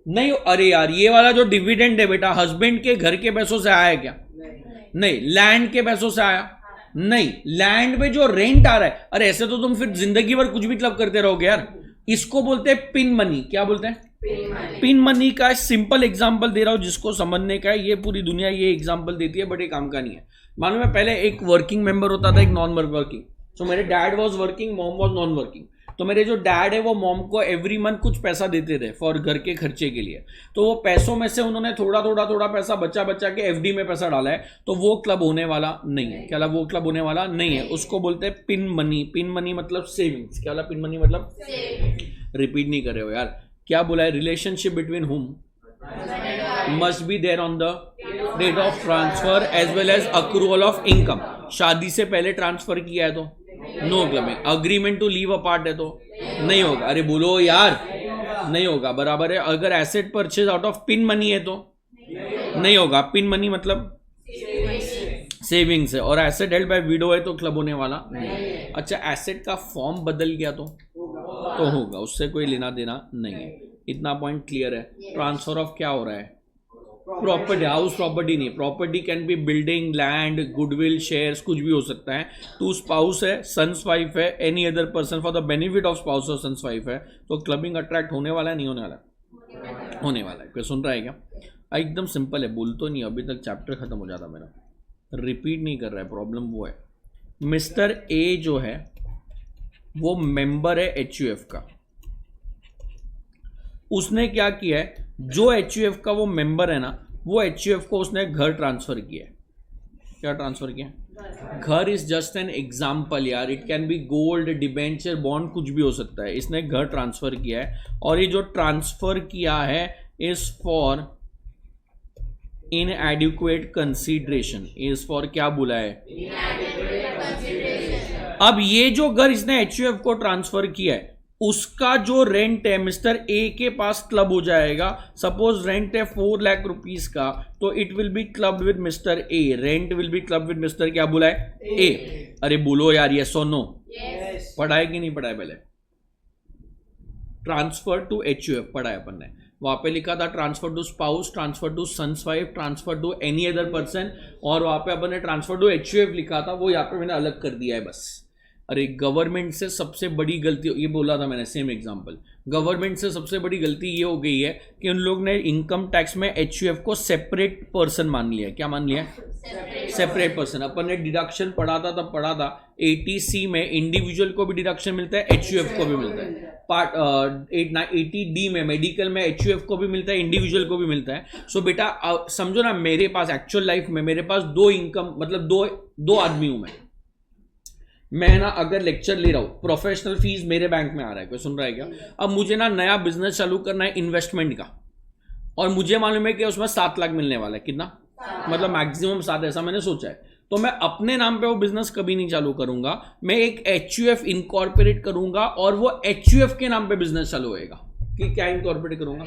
नहीं। अरे यार ये वाला जो डिविडेंड है बेटा हस्बैंड के घर के पैसों से आया क्या? नहीं। लैंड के पैसों से आया, नहीं, लैंड पे जो रेंट आ रहा है, अरे ऐसे तो तुम फिर जिंदगी भर कुछ भी क्लब करते रहोगे यार। इसको बोलते हैं पिन मनी। क्या बोलते हैं? पिन मनी का सिंपल एग्जांपल दे रहा हूं जिसको समझने का है। ये पूरी दुनिया ये एग्जांपल देती है बट ये काम का नहीं है। मालूम है, पहले एक वर्किंग मेंबर होता था, एक नॉन वर्किंग। सो मेरे dad was working, mom was non working. तो मेरे जो डैड है वो मॉम को एवरी मंथ कुछ पैसा देते थे फॉर घर के खर्चे के लिए। तो वो पैसों में से उन्होंने थोड़ा पैसा बचा के एफडी में पैसा डाला है, तो वो क्लब होने वाला नहीं है। क्या वो क्लब होने वाला नहीं है? उसको बोलते हैं पिन मनी। पिन मनी मतलब सेविंग्स। क्या पिन मनी मतलब? रिपीट नहीं कर रहे हो यार। क्या बोला है? Relationship between whom must be there on the date of transfer as well as accrual of income. शादी से पहले ट्रांसफर किया है तो no clubbing. Agreement to leave apart है तो नहीं होगा। अरे बोलो यार, नहीं होगा। बराबर है। अगर asset purchase out of pin money है तो नहीं होगा। पिन मनी मतलब सेविंग्स है, और एसेट हेल्ड बाय विडो है तो क्लब होने वाला नहीं। अच्छा, एसेट का फॉर्म बदल गया तो होगा, उससे कोई लेना देना नहीं है। इतना पॉइंट क्लियर है। ट्रांसफर ऑफ क्या हो रहा है? प्रॉपर्टी। हाउस प्रॉपर्टी नहीं, property can be building, land, goodwill, shares, कुछ भी हो सकता है। टू स्पाउस है, सन्स वाइफ है, any other person for the benefit of spouse और सन्स वाइफ है, तो क्लबिंग अट्रैक्ट होने वाला है नहीं होने वाला? होने वाला है। कोई सुन रहा है क्या? एकदम सिंपल है, बोल तो नहीं, अभी तक चैप्टर खत्म हो जाता मेरा। रिपीट नहीं कर रहा है, प्रॉब्लम वो है। मिस्टर ए जो है वो मेंबर है एचयूएफ का। उसने क्या किया है, जो एचयूएफ का वो मेंबर है ना, वो एचयूएफ को उसने घर ट्रांसफर किया है। क्या ट्रांसफर किया? घर इज जस्ट एन एग्जाम्पल यार। It can be gold, debenture, bond, कुछ भी हो सकता है। इसने घर ट्रांसफर किया है, और ये जो ट्रांसफर किया है is for इनएडिक्वेट consideration. Is for क्या बोला है? अब ये जो घर इसने एचयूएफ को ट्रांसफर किया है, उसका जो रेंट है मिस्टर ए के पास क्लब हो जाएगा। सपोज रेंट है 4 लाख रुपीस का, तो it will be club with mister A. Rent will be club with mister क्या बोला है? ए। अरे बोलो यार, यस और नो? पढ़ा है कि नहीं पढ़ा है? पहले ट्रांसफर टू एचयूएफ पढ़ा है अपन ने। वहां पे लिखा था transfer to spouse, transfer to son's wife, transfer to any other person, और वहां पे अपन ने ट्रांसफर टू एचयूएफ लिखा था, वो यहाँ पे मैंने अलग कर दिया है बस। अरे गवर्नमेंट से सबसे बड़ी गलती, ये बोला था मैंने सेम एग्जांपल, गवर्नमेंट से सबसे बड़ी गलती ये हो गई है कि उन लोग ने इनकम टैक्स में एचयूएफ को सेपरेट पर्सन मान लिया। क्या मान लिया? Separate person. अपन ने डिडक्शन पढ़ा था, तब पढ़ा था एटीसी में इंडिविजुअल को भी डिडक्शन मिलता है, एचयूएफ को भी मिलता है। पार्ट 80D में मेडिकल में एचयूएफ को भी मिलता है, इंडिविजुअल को भी मिलता है। सो बेटा समझो ना, मेरे पास एक्चुअल लाइफ में मेरे पास 2 इनकम, मतलब दो आदमी हूं मैं ना अगर लेक्चर ले रहा हूँ, प्रोफेशनल फीस मेरे बैंक में आ रहा है। कोई सुन रहा है क्या? अब मुझे ना नया बिजनेस चालू करना है इन्वेस्टमेंट का, और मुझे मालूम है कि उसमें 7 लाख मिलने वाला है। कितना? मतलब मैक्सिमम 7, ऐसा मैंने सोचा है। तो मैं अपने नाम पे वो बिजनेस कभी नहीं चालू करूंगा, मैं एक एचयूएफ इनकॉर्पोरेट करूंगा, और वो एचयूएफ के नाम पे बिजनेस चालू होएगा। कि क्या इनकॉर्पोरेट करूंगा,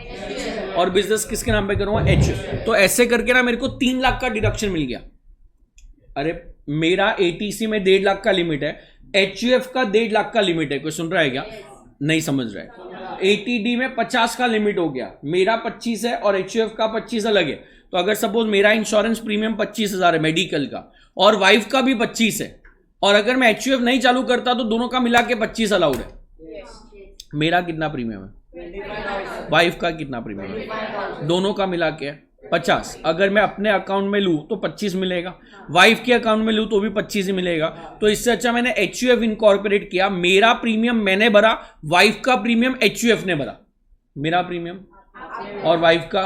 और बिजनेस किसके नाम पे करूंगा? एचयूएफ। तो ऐसे करके ना मेरे को 3 लाख का डिडक्शन मिल गया। अरे मेरा एटीसी में 1.5 लाख का लिमिट है, एचयूएफ का 1.5 लाख का लिमिट है। कोई सुन रहा है क्या? नहीं समझ रहा है? एटीडी में 50 का लिमिट हो गया, मेरा 25 है और एचयूएफ का 25 अलग है। तो अगर सपोज मेरा इंश्योरेंस प्रीमियम 25,000 है मेडिकल का, और वाइफ का भी 25 है, और अगर मैं एचयूएफ नहीं चालू करता तो दोनों का मिला के 25 अलाउड है। मेरा कितना प्रीमियम है? वाइफ का कितना प्रीमियम है? दोनों का मिला के 50। अगर मैं अपने अकाउंट में लूं तो 25 मिलेगा, वाइफ के अकाउंट में लूं तो भी 25 ही मिलेगा। तो इससे अच्छा मैंने एचयूएफ इनकॉर्पोरेट किया, मेरा प्रीमियम मैंने भरा, वाइफ का प्रीमियम एचयूएफ ने भरा। मेरा प्रीमियम और वाइफ का,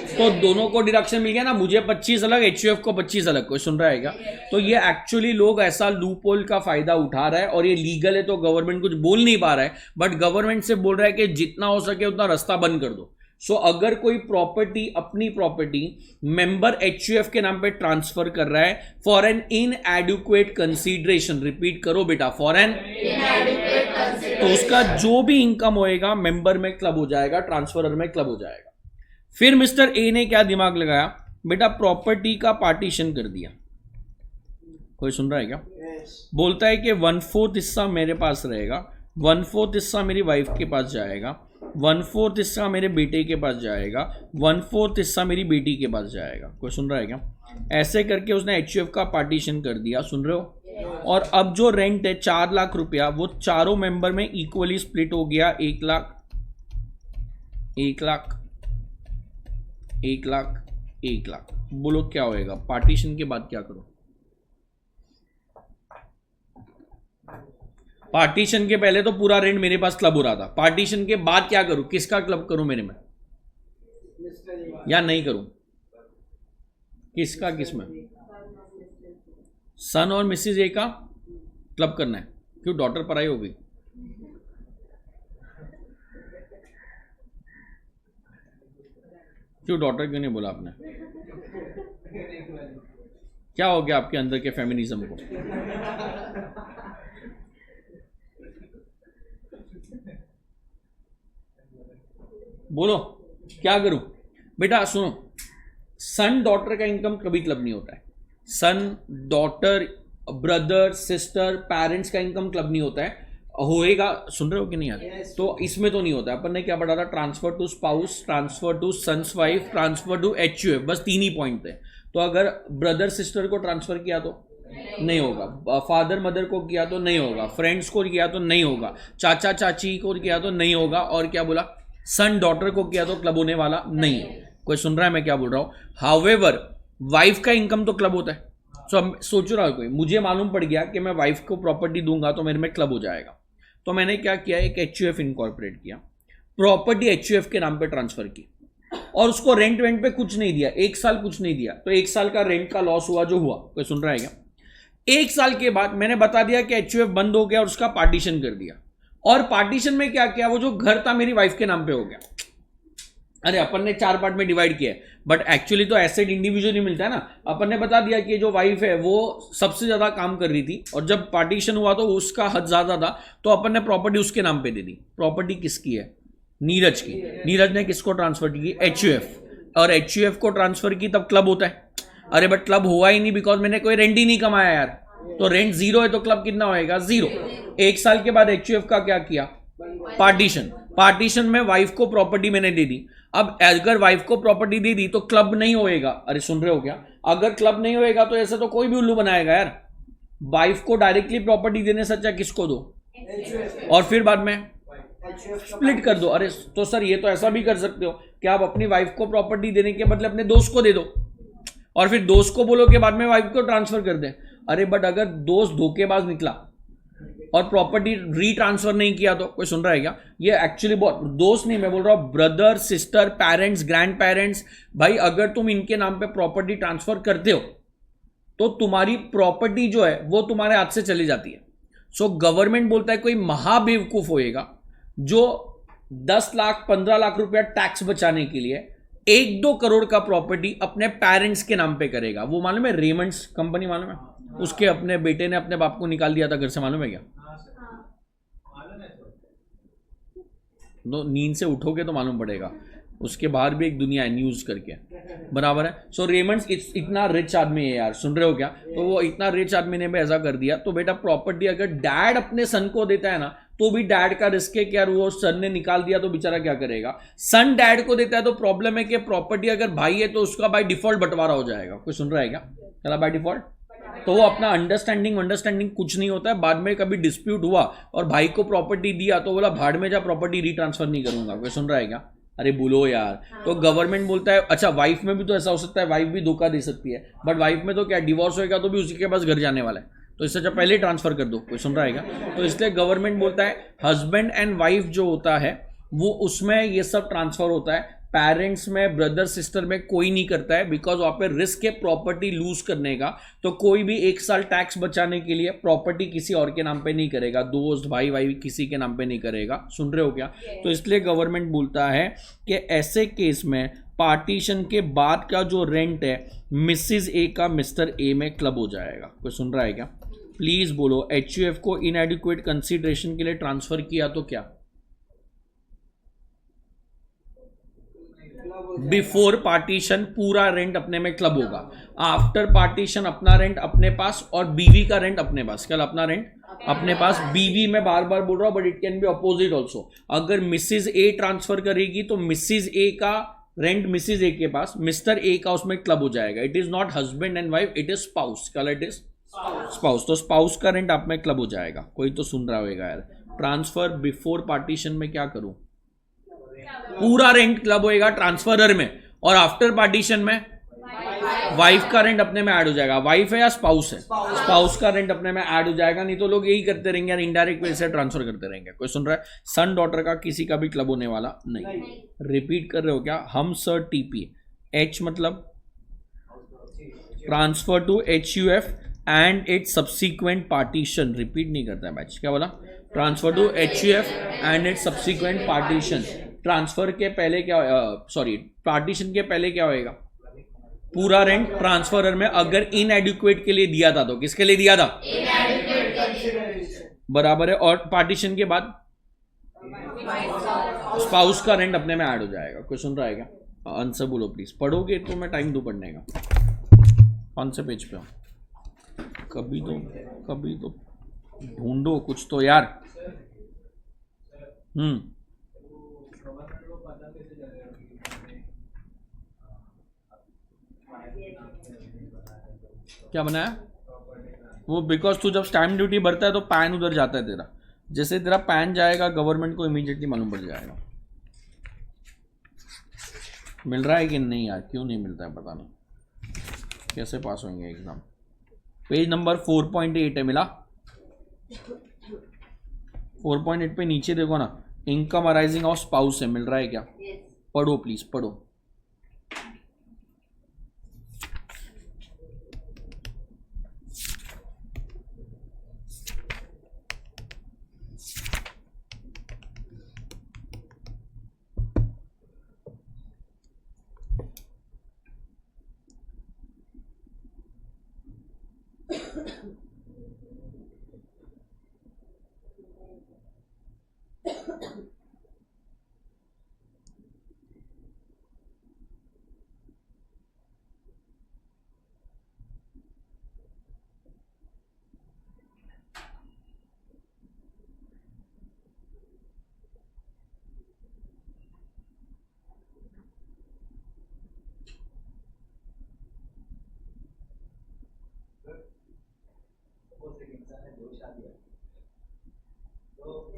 तो दोनों को डिडक्शन मिल गया ना, मुझे 25 अलग, एचयूएफ को 25 अलग। कोई सुन रहा है क्या? तो ये एक्चुअली लोग ऐसा लूपहोल का फायदा उठा रहा है, और ये लीगल है तो गवर्नमेंट कुछ बोल नहीं पा रहा है, बट गवर्नमेंट से बोल रहा है कि जितना हो सके उतना रास्ता बंद कर दो। सो अगर कोई प्रॉपर्टी, अपनी प्रॉपर्टी मेंबर एचयूएफ के नाम पे ट्रांसफर कर रहा है for an inadequate consideration, repeat करो बेटा, फॉर एन इनएडिक्वेट कंसीडरेशन, तो उसका जो भी इनकम होएगा मेंबर में क्लब हो जाएगा, ट्रांसफरर में क्लब हो जाएगा। फिर मिस्टर ए ने क्या दिमाग लगाया बेटा, प्रॉपर्टी का पार्टीशन कर दिया। कोई सुन रहा है क्या? बोलता है कि 1/4 हिस्सा मेरे पास रहेगा, 1/4 हिस्सा मेरी वाइफ के पास जाएगा, 1/4 हिस्सा मेरे बेटे के पास जाएगा, 1/4 हिस्सा मेरी बेटी के पास जाएगा। कोई सुन रहा है क्या? ऐसे करके उसने एचयूएफ का पार्टीशन कर दिया। सुन रहे हो? और अब जो रेंट है 4 लाख रुपया, वो चारों मेंबर में इक्वली स्प्लिट हो गया। 1 लाख, 1 लाख, 1 लाख, 1 लाख। बोलो क्या होएगा? पार्टीशन के बाद क्या करो? पार्टीशन के पहले तो पूरा रेंट मेरे पास क्लब हो रहा था, पार्टीशन के बाद क्या करूं? किसका क्लब करूं मेरे में, या नहीं करूं? किसका? किसमें? सन और मिसिज ए का क्लब करना है। क्यों? डॉटर पराई हो गई? क्यों डॉटर क्यों नहीं बोला आपने? क्या हो गया आपके अंदर के फेमिनिज्म को? बोलो क्या करूं? बेटा सुनो, सन डॉटर का इनकम कभी क्लब नहीं होता है। सन, डॉटर, ब्रदर, सिस्टर, पेरेंट्स का इनकम क्लब नहीं होता है। होएगा, सुन रहे हो कि नहीं यार? तो इसमें तो नहीं होता है। अपन ने क्या पढ़ा था? Transfer to spouse, transfer to son's wife, transfer to HUF, बस 3 ही पॉइंट थे। तो अगर ब्रदर सिस्टर को ट्रांसफर किया तो नहीं होगा, फादर मदर को किया तो नहीं होगा, फ्रेंड्स को किया तो नहीं होगा, चाचा चाची को किया तो नहीं होगा, और क्या बोला? सन डॉटर को किया तो क्लब होने वाला नहीं है। कोई सुन रहा है मैं क्या बोल रहा हूं? हाउएवर वाइफ का इनकम तो क्लब होता है। सोच रहा है कोई, मुझे मालूम पड़ गया कि मैं वाइफ को प्रॉपर्टी दूंगा तो मेरे में क्लब हो जाएगा, तो मैंने क्या किया? एक HUF इनकॉर्पोरेट किया, प्रॉपर्टी HUF के नाम पे ट्रांसफर की, और उसको रेंट वेंट पे कुछ नहीं दिया, 1 साल कुछ नहीं दिया। तो 1 साल का रेंट का लॉस हुआ जो हुआ। कोई सुन रहा है क्या? 1 साल के बाद मैंने बता दिया कि HUF बंद हो गया और उसका पार्टीशन कर दिया। और पार्टीशन में क्या किया? वो जो घर था मेरी वाइफ के नाम पे हो गया। अरे अपन ने 4 पार्ट में डिवाइड किया है, बट एक्चुअली तो एसेट इंडिविजुअली मिलता है ना। अपन ने बता दिया कि जो वाइफ है वो सबसे ज्यादा काम कर रही थी, और जब पार्टीशन हुआ तो उसका हद ज्यादा था, तो अपन ने प्रॉपर्टी उसके नाम पे दे दी। प्रॉपर्टी किसकी है? नीरज की। नीरज ने किसको ट्रांसफर की? HUF। और HUF को ट्रांसफर की तब क्लब होता है। अरे बट क्लब हुआ ही नहीं, बिकॉज मैंने कोई रेंट ही नहीं कमाया यार। तो रेंट 0 है तो क्लब कितना होएगा? 0। 1 साल के बाद HUF का क्या किया? पार्टीशन। पार्टीशन में वाइफ को प्रॉपर्टी मैंने दे दी। अब अगर वाइफ को प्रॉपर्टी दे दी तो क्लब नहीं होएगा। अरे सुन रहे हो क्या? अगर क्लब नहीं होएगा तो ऐसा तो कोई भी उल्लू बनाएगा यार। वाइफ को डायरेक्टली प्रॉपर्टी देने से अच्छा किसको दो, और फिर बाद में स्प्लिट कर दो। अरे तो सर ये तो ऐसा भी कर सकते हो कि आप अपनी वाइफ को प्रॉपर्टी देने के बदले अपने दोस्त को दे दो, और फिर दोस्त को बोलो कि बाद में वाइफ को ट्रांसफर कर दे। अरे बट अगर दोस्त धोखेबाज निकला और प्रॉपर्टी रीट्रांसफर नहीं किया तो? कोई सुन रहा है क्या? ये एक्चुअली दोस्त नहीं, मैं बोल रहा हूं brother, sister, parents, grand parents. भाई अगर तुम इनके नाम पे प्रॉपर्टी ट्रांसफर करते हो तो तुम्हारी प्रॉपर्टी जो है वो तुम्हारे हाथ से चली जाती है। सो गवर्नमेंट बोलता है कोई महाबेवकूफ होएगा जो 10 लाख 15 लाख रुपया टैक्स बचाने के लिए 1-2 करोड़ का प्रॉपर्टी अपने पेरेंट्स के नाम पे करेगा। वो मालूम है, रेमंड्स कंपनी मालूम है? उसके अपने बेटे ने अपने बाप को निकाल दिया था घर से, मालूम है क्या? तो नींद से उठोगे तो मालूम पड़ेगा। उसके बाहर भी एक दुनिया है न्यूज करके, बराबर है। सो रेमंड्स इतना रिच आदमी है यार, सुन रहे हो क्या? तो वो इतना रिच आदमी ने भी ऐसा कर दिया। तो बेटा प्रॉपर्टी अगर डैड अपने सन को देता है ना, तो भी डैड का रिस्क है कि यार वो सन ने निकाल दिया तो बेचारा क्या करेगा। सन डैड को देता है तो प्रॉब्लम है कि प्रॉपर्टी अगर भाई है तो उसका बाय डिफॉल्ट बंटवारा हो जाएगा। कोई सुन रहा है क्या? चला बाय डिफॉल्ट। तो वो अपना अंडरस्टैंडिंग कुछ नहीं होता है। बाद में कभी डिस्प्यूट हुआ और भाई को प्रॉपर्टी दिया तो बोला भाड़ में जा, प्रॉपर्टी रीट्रांसफर नहीं करूंगा। कोई सुन रहा है क्या? अरे बोलो यार। तो गवर्नमेंट बोलता है अच्छा वाइफ में भी तो ऐसा हो सकता है, वाइफ भी धोखा दे सकती है, बट वाइफ में तो क्या डिवोर्स होएगा तो भी उसी के पास घर जाने वाला है, तो इससे अच्छा पहले ट्रांसफर कर दो। कोई सुन रहा है क्या? तो इसलिए गवर्नमेंट बोलता है हस्बैंड एंड वाइफ जो होता है वो उसमें ये सब ट्रांसफर होता है। पेरेंट्स में, ब्रदर सिस्टर में कोई नहीं करता है, बिकॉज वहां पे रिस्क है प्रॉपर्टी लूज करने का। तो कोई भी 1 साल टैक्स बचाने के लिए प्रॉपर्टी किसी और के नाम पे नहीं करेगा, दोस्त भाई भाई किसी के नाम पे नहीं करेगा। सुन रहे हो क्या? तो इसलिए गवर्नमेंट बोलता है कि ऐसे केस में पार्टीशन के बाद का जो रेंट है मिसिज ए का मिस्टर ए में क्लब हो जाएगा। कोई सुन रहा है क्या? प्लीज बोलो। HUF को इनएडिक्वेट कंसीडरेशन के लिए ट्रांसफर किया तो क्या? बिफोर पार्टीशन पूरा रेंट अपने में क्लब होगा, आफ्टर पार्टीशन अपना रेंट अपने पास और बीवी का रेंट अपने पास। कल अपना रेंट अपने पास, बीवी में बार बार बोल रहा हूं but it can be opposite also. अगर मिसिज ए ट्रांसफर करेगी तो मिसिज ए का रेंट मिसिज ए के पास, मिस्टर ए का उसमें क्लब हो जाएगा। It is not husband and wife, it is spouse. Call it is spouse, तो स्पाउस का रेंट आप में क्लब हो जाएगा। कोई तो सुन रहा होगा यार। ट्रांसफर बिफोर पार्टीशन में क्या करूं, पूरा रेंट क्लब होएगा ट्रांसफरर में, और आफ्टर पार्टीशन में वाइफ का रेंट अपने में ऐड हो जाएगा। वाइफ है या स्पाउस है, स्पाउस का रेंट अपने में ऐड हो जाएगा। नहीं तो लोग यही करते रहेंगे यार, इनडायरेक्ट वे से ट्रांसफर करते रहेंगे। कोई सुन रहा है? सन डॉटर का किसी का भी क्लब होने वाला नहीं। रिपीट कर रहे हो क्या? हम सर टीपी, एच मतलब transfer to HUF and its subsequent partition. Repeat नहीं करता है बैच, क्या बोला? Transfer to HUF and its subsequent partition. Transfer के पहले क्या, सॉरी पार्टीशन के पहले क्या होएगा? पूरा रेंट ट्रांसफरर में अगर इनएडिक्वेट के लिए दिया था तो किसके लिए दिया था? बराबर है। और पार्टीशन के बाद स्पाउस का रेंट अपने में ऐड हो जाएगा। कोई सुन रहा है क्या? आंसर बोलो प्लीज। पढ़ोगे तो मैं टाइम दूं पढ़ने का। कौन से पेज पे हो? कभी तो ढूंढो कुछ तो यार। क्या बनाया वो? बिकॉज तू जब स्टैम्प ड्यूटी भरता है तो पैन उधर जाता है तेरा। जैसे तेरा पैन जाएगा गवर्नमेंट को इमीडिएटली मालूम पड़ जाएगा। मिल रहा है कि नहीं यार? क्यों नहीं मिलता है पता नहीं, कैसे पास होंगे एग्जाम। पेज नंबर 4.8 है, मिला? 4.8 पे नीचे देखो ना, इनकम अराइजिंग ऑफ स्पाउस है। मिल रहा है क्या? पढ़ो प्लीज, पढ़ो।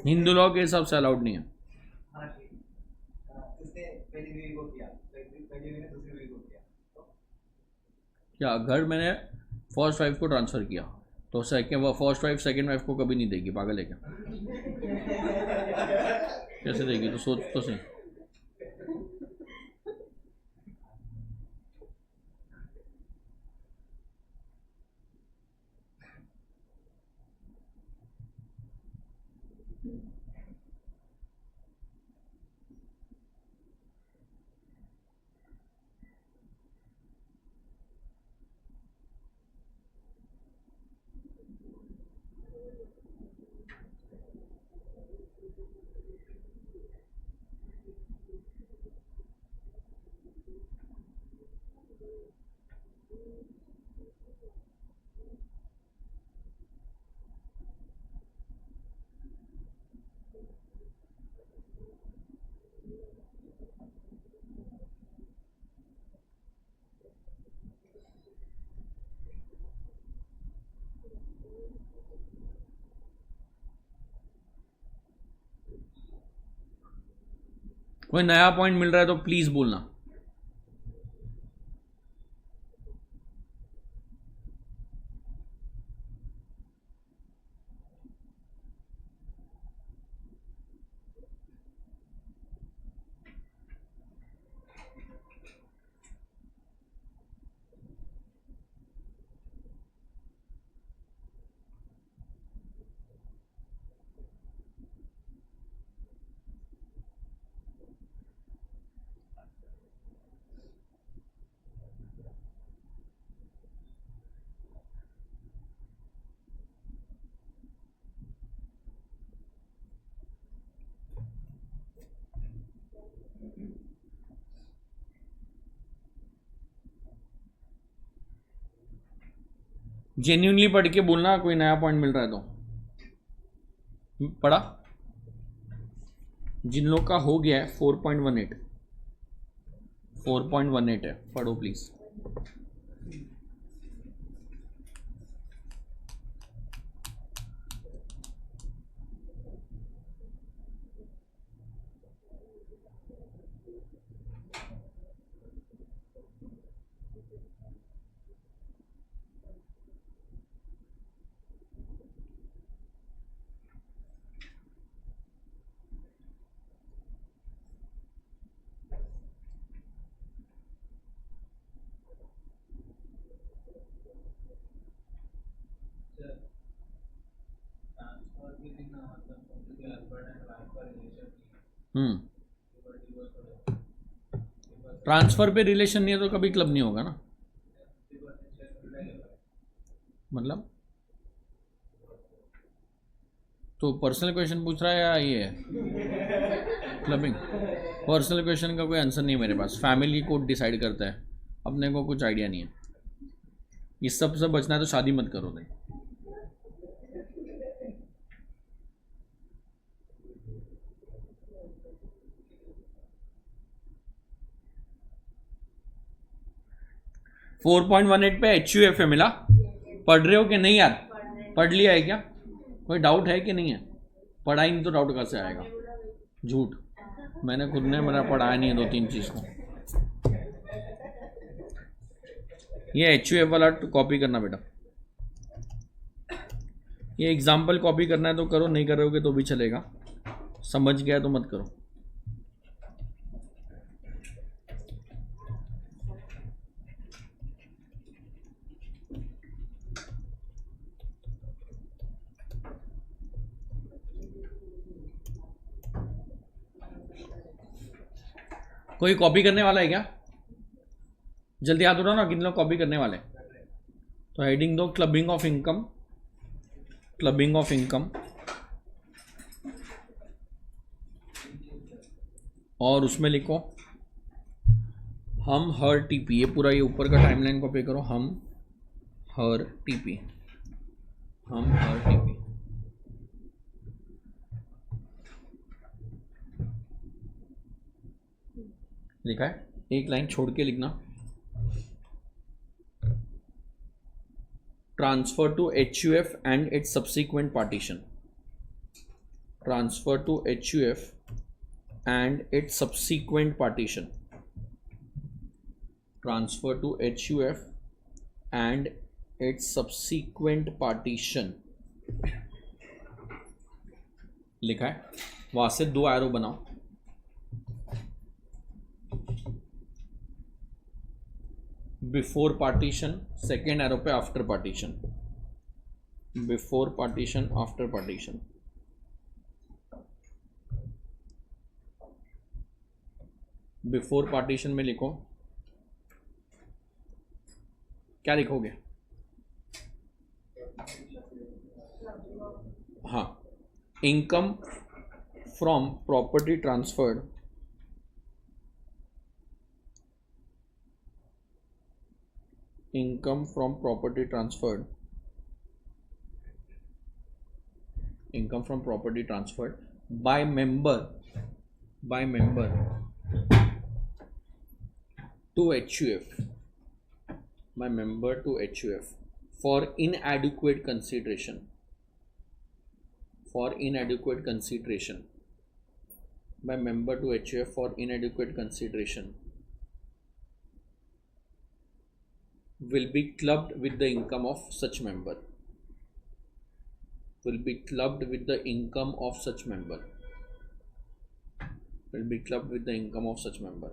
हिंदू लॉ के हिसाब से अलाउड नहीं है। क्या घर मैंने फर्स्ट वाइफ को ट्रांसफर किया तो second first wife second wife को कभी नहीं देगी? पागल है क्या? कैसे देगी? तो सोच तो सही। कोई नया पॉइंट मिल रहा है तो प्लीज बोलना। जेन्युइनली पढ़ के बोलना कोई नया पॉइंट मिल रहा है तो। पढ़ा? जिन लोग का हो गया है 4.18 है, पढ़ो प्लीज। ट्रांसफर पे रिलेशन नहीं है तो कभी क्लब नहीं होगा ना, मतलब तो पर्सनल क्वेश्चन पूछ रहा है या ये है क्लबिंग? पर्सनल क्वेश्चन का कोई आंसर नहीं है मेरे पास, फैमिली कोड डिसाइड करता है, अपने को कुछ आइडिया नहीं है। इस सब से बचना है तो शादी मत करो भाई। फोर 4.18 पे HUF है मिला। पढ़ रहे हो कि नहीं यार? पढ़ लिया है क्या? कोई डाउट है कि नहीं है? पढ़ाई नहीं तो डाउट कहाँ से आएगा? झूठ, मैंने खुद ने मेरा पढ़ाया नहीं है 2-3 चीज़ को। ये HUF वाला कॉपी करना बेटा, ये एग्जाम्पल कॉपी करना है तो करो, नहीं करोगे तो भी चलेगा, समझ गया तो मत करो। कोई कॉपी करने वाला है क्या? जल्दी हाथ उठाओ ना, कितने लोग कॉपी करने वाले? तो हेडिंग दो clubbing of income, clubbing of income, और उसमें लिखो हम हर टीपी, ये पूरा ये ऊपर का टाइमलाइन कॉपी करो, हम हर टीपी, हम हर टीपी। लिखा है, एक लाइन छोड़ के लिखना, transfer to HUF and its subsequent partition, transfer to HUF and its subsequent partition, transfer to HUF and its subsequent partition लिखा है। वहां से 2 एरो बनाओ, बिफोर पार्टीशन, सेकेंड एरो पे after partition, before partition after partition. Before partition में लिखो, क्या लिखोगे? हाँ, income from property transferred, income from property transferred, income from property transferred by member to HUF, by member to HUF for inadequate consideration, for inadequate consideration, by member to HUF for inadequate consideration will be clubbed with the income of such member, will be clubbed with the income of such member, will be clubbed with the income of such member।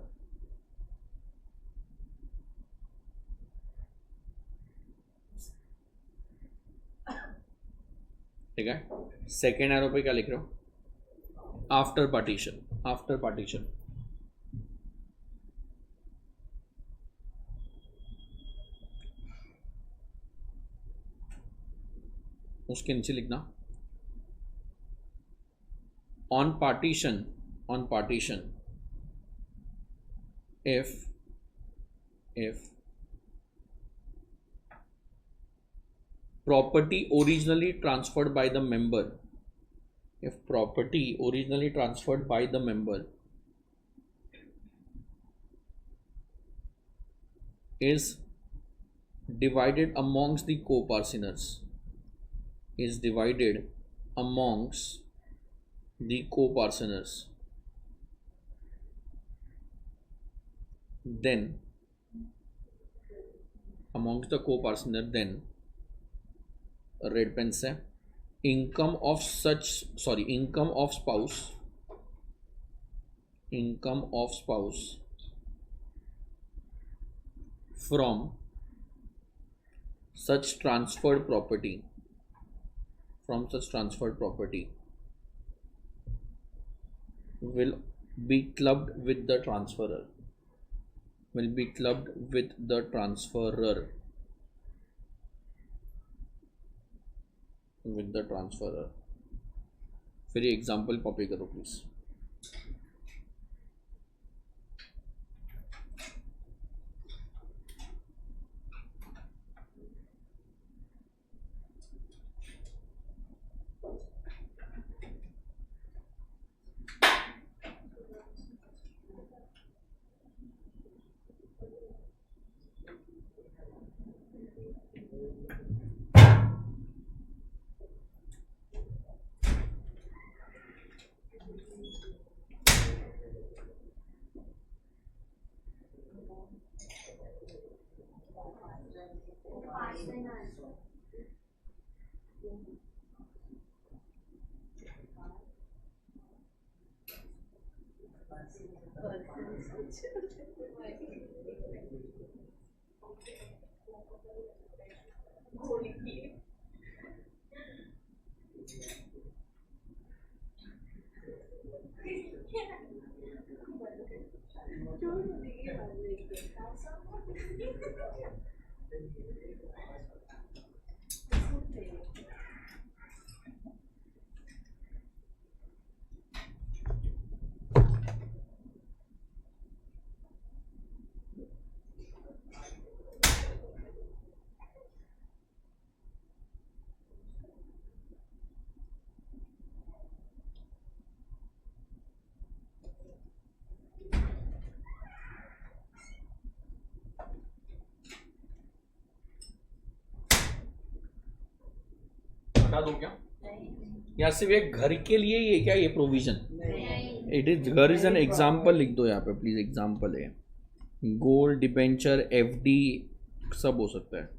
ठीक है, second arrow पे क्या लिख रहे हो? After partition, after partition. उसके नीचे लिखना on partition, on partition if property originally transferred by the member, if property originally transferred by the member is divided amongst the co-parceners, is divided amongst the co-parceners, then amongst the co-parcener, then red pen से income of such, sorry, income of spouse, income of spouse from such transferred property, from such transferred property will be clubbed with the transferer, will be clubbed with the transferer, with the transferer. फिर ये example copy करो please. हटा दो क्या? यहाँ सिर्फ एक घर के लिए ही है क्या ये प्रोविजन? इट इज, घर इज एन एग्जाम्पल लिख दो यहाँ पे प्लीज, एग्जाम्पल है. गोल्ड डिबेंचर एफडी सब हो सकता है.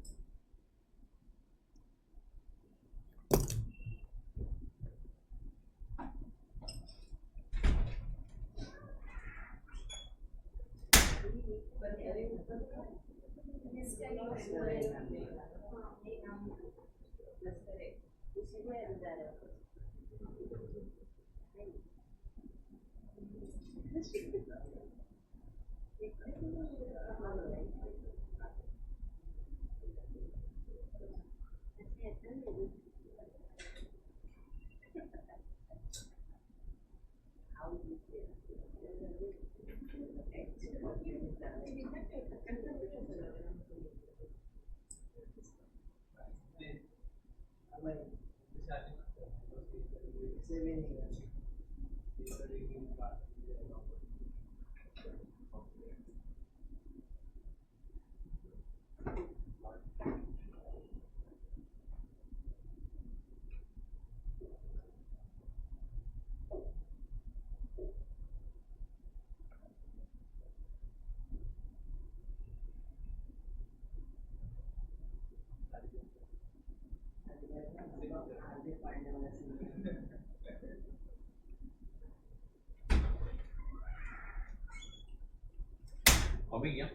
अभी क्या?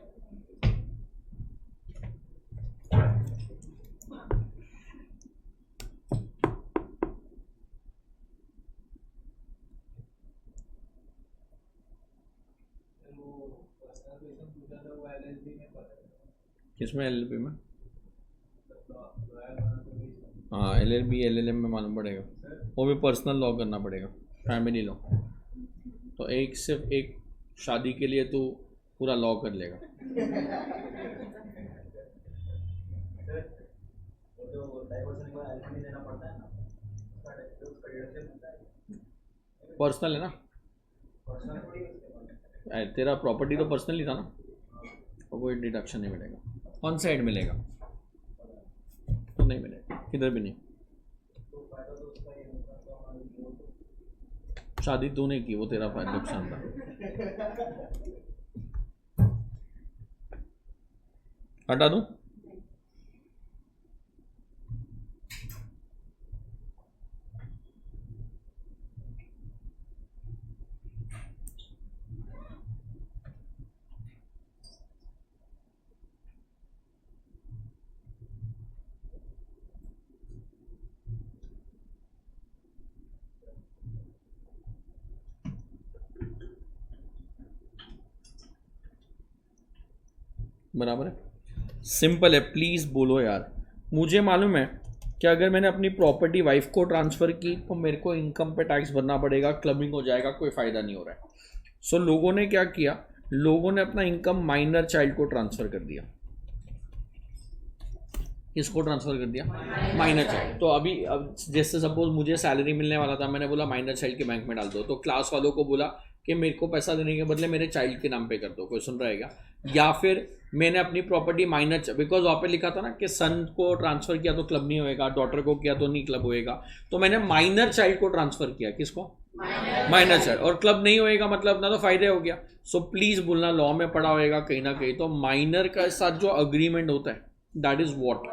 किसमें? एलएलबी में? हाँ, एलएलबी एलएलएम में मालूम पड़ेगा. वो भी पर्सनल लॉ करना पड़ेगा, फैमिली लॉ. तो एक सिर्फ एक शादी के लिए तो पूरा लॉ कर लेगा. पर्सनल है ना, तेरा प्रॉपर्टी तो पर्सनल ही था ना, और कोई डिडक्शन नहीं मिलेगा. ऑन साइड मिलेगा तो नहीं मिलेगा, किधर भी नहीं. शादी तूने की, वो तेरा फायदा नुकसान था. हटा दूं? बराबर है, सिंपल है, प्लीज बोलो यार। मुझे मालूम है कि अगर मैंने अपनी प्रॉपर्टी वाइफ को ट्रांसफर की तो मेरे को इनकम पे टैक्स भरना पड़ेगा, क्लबिंग हो जाएगा, कोई फायदा नहीं हो रहा है। सो लोगों ने क्या किया, लोगों ने अपना इनकम माइनर चाइल्ड को ट्रांसफर कर दिया। किसको ट्रांसफर कर दिया? Minor child. तो अभी अब जैसे सपोज मुझे सैलरी मिलने वाला था, मैंने बोला माइनर चाइल्ड के बैंक में डाल दो, तो क्लास वालों को बोला कि मेरे को पैसा देने के बदले मेरे चाइल्ड के नाम पे कर दो, कोई सुन रहेगा? या फिर मैंने अपनी प्रॉपर्टी माइनर, बिकॉज वहाँ पे लिखा था ना कि सन को ट्रांसफर किया तो क्लब नहीं होएगा, डॉटर को किया तो नहीं क्लब होएगा, तो मैंने माइनर चाइल्ड को ट्रांसफर किया। किसको? Minor child. और क्लब नहीं होएगा मतलब अपना तो फायदा हो गया। सो प्लीज बोलना, लॉ में पढ़ा होएगा कहीं ना कहीं, तो माइनर का साथ जो अग्रीमेंट होता है that is what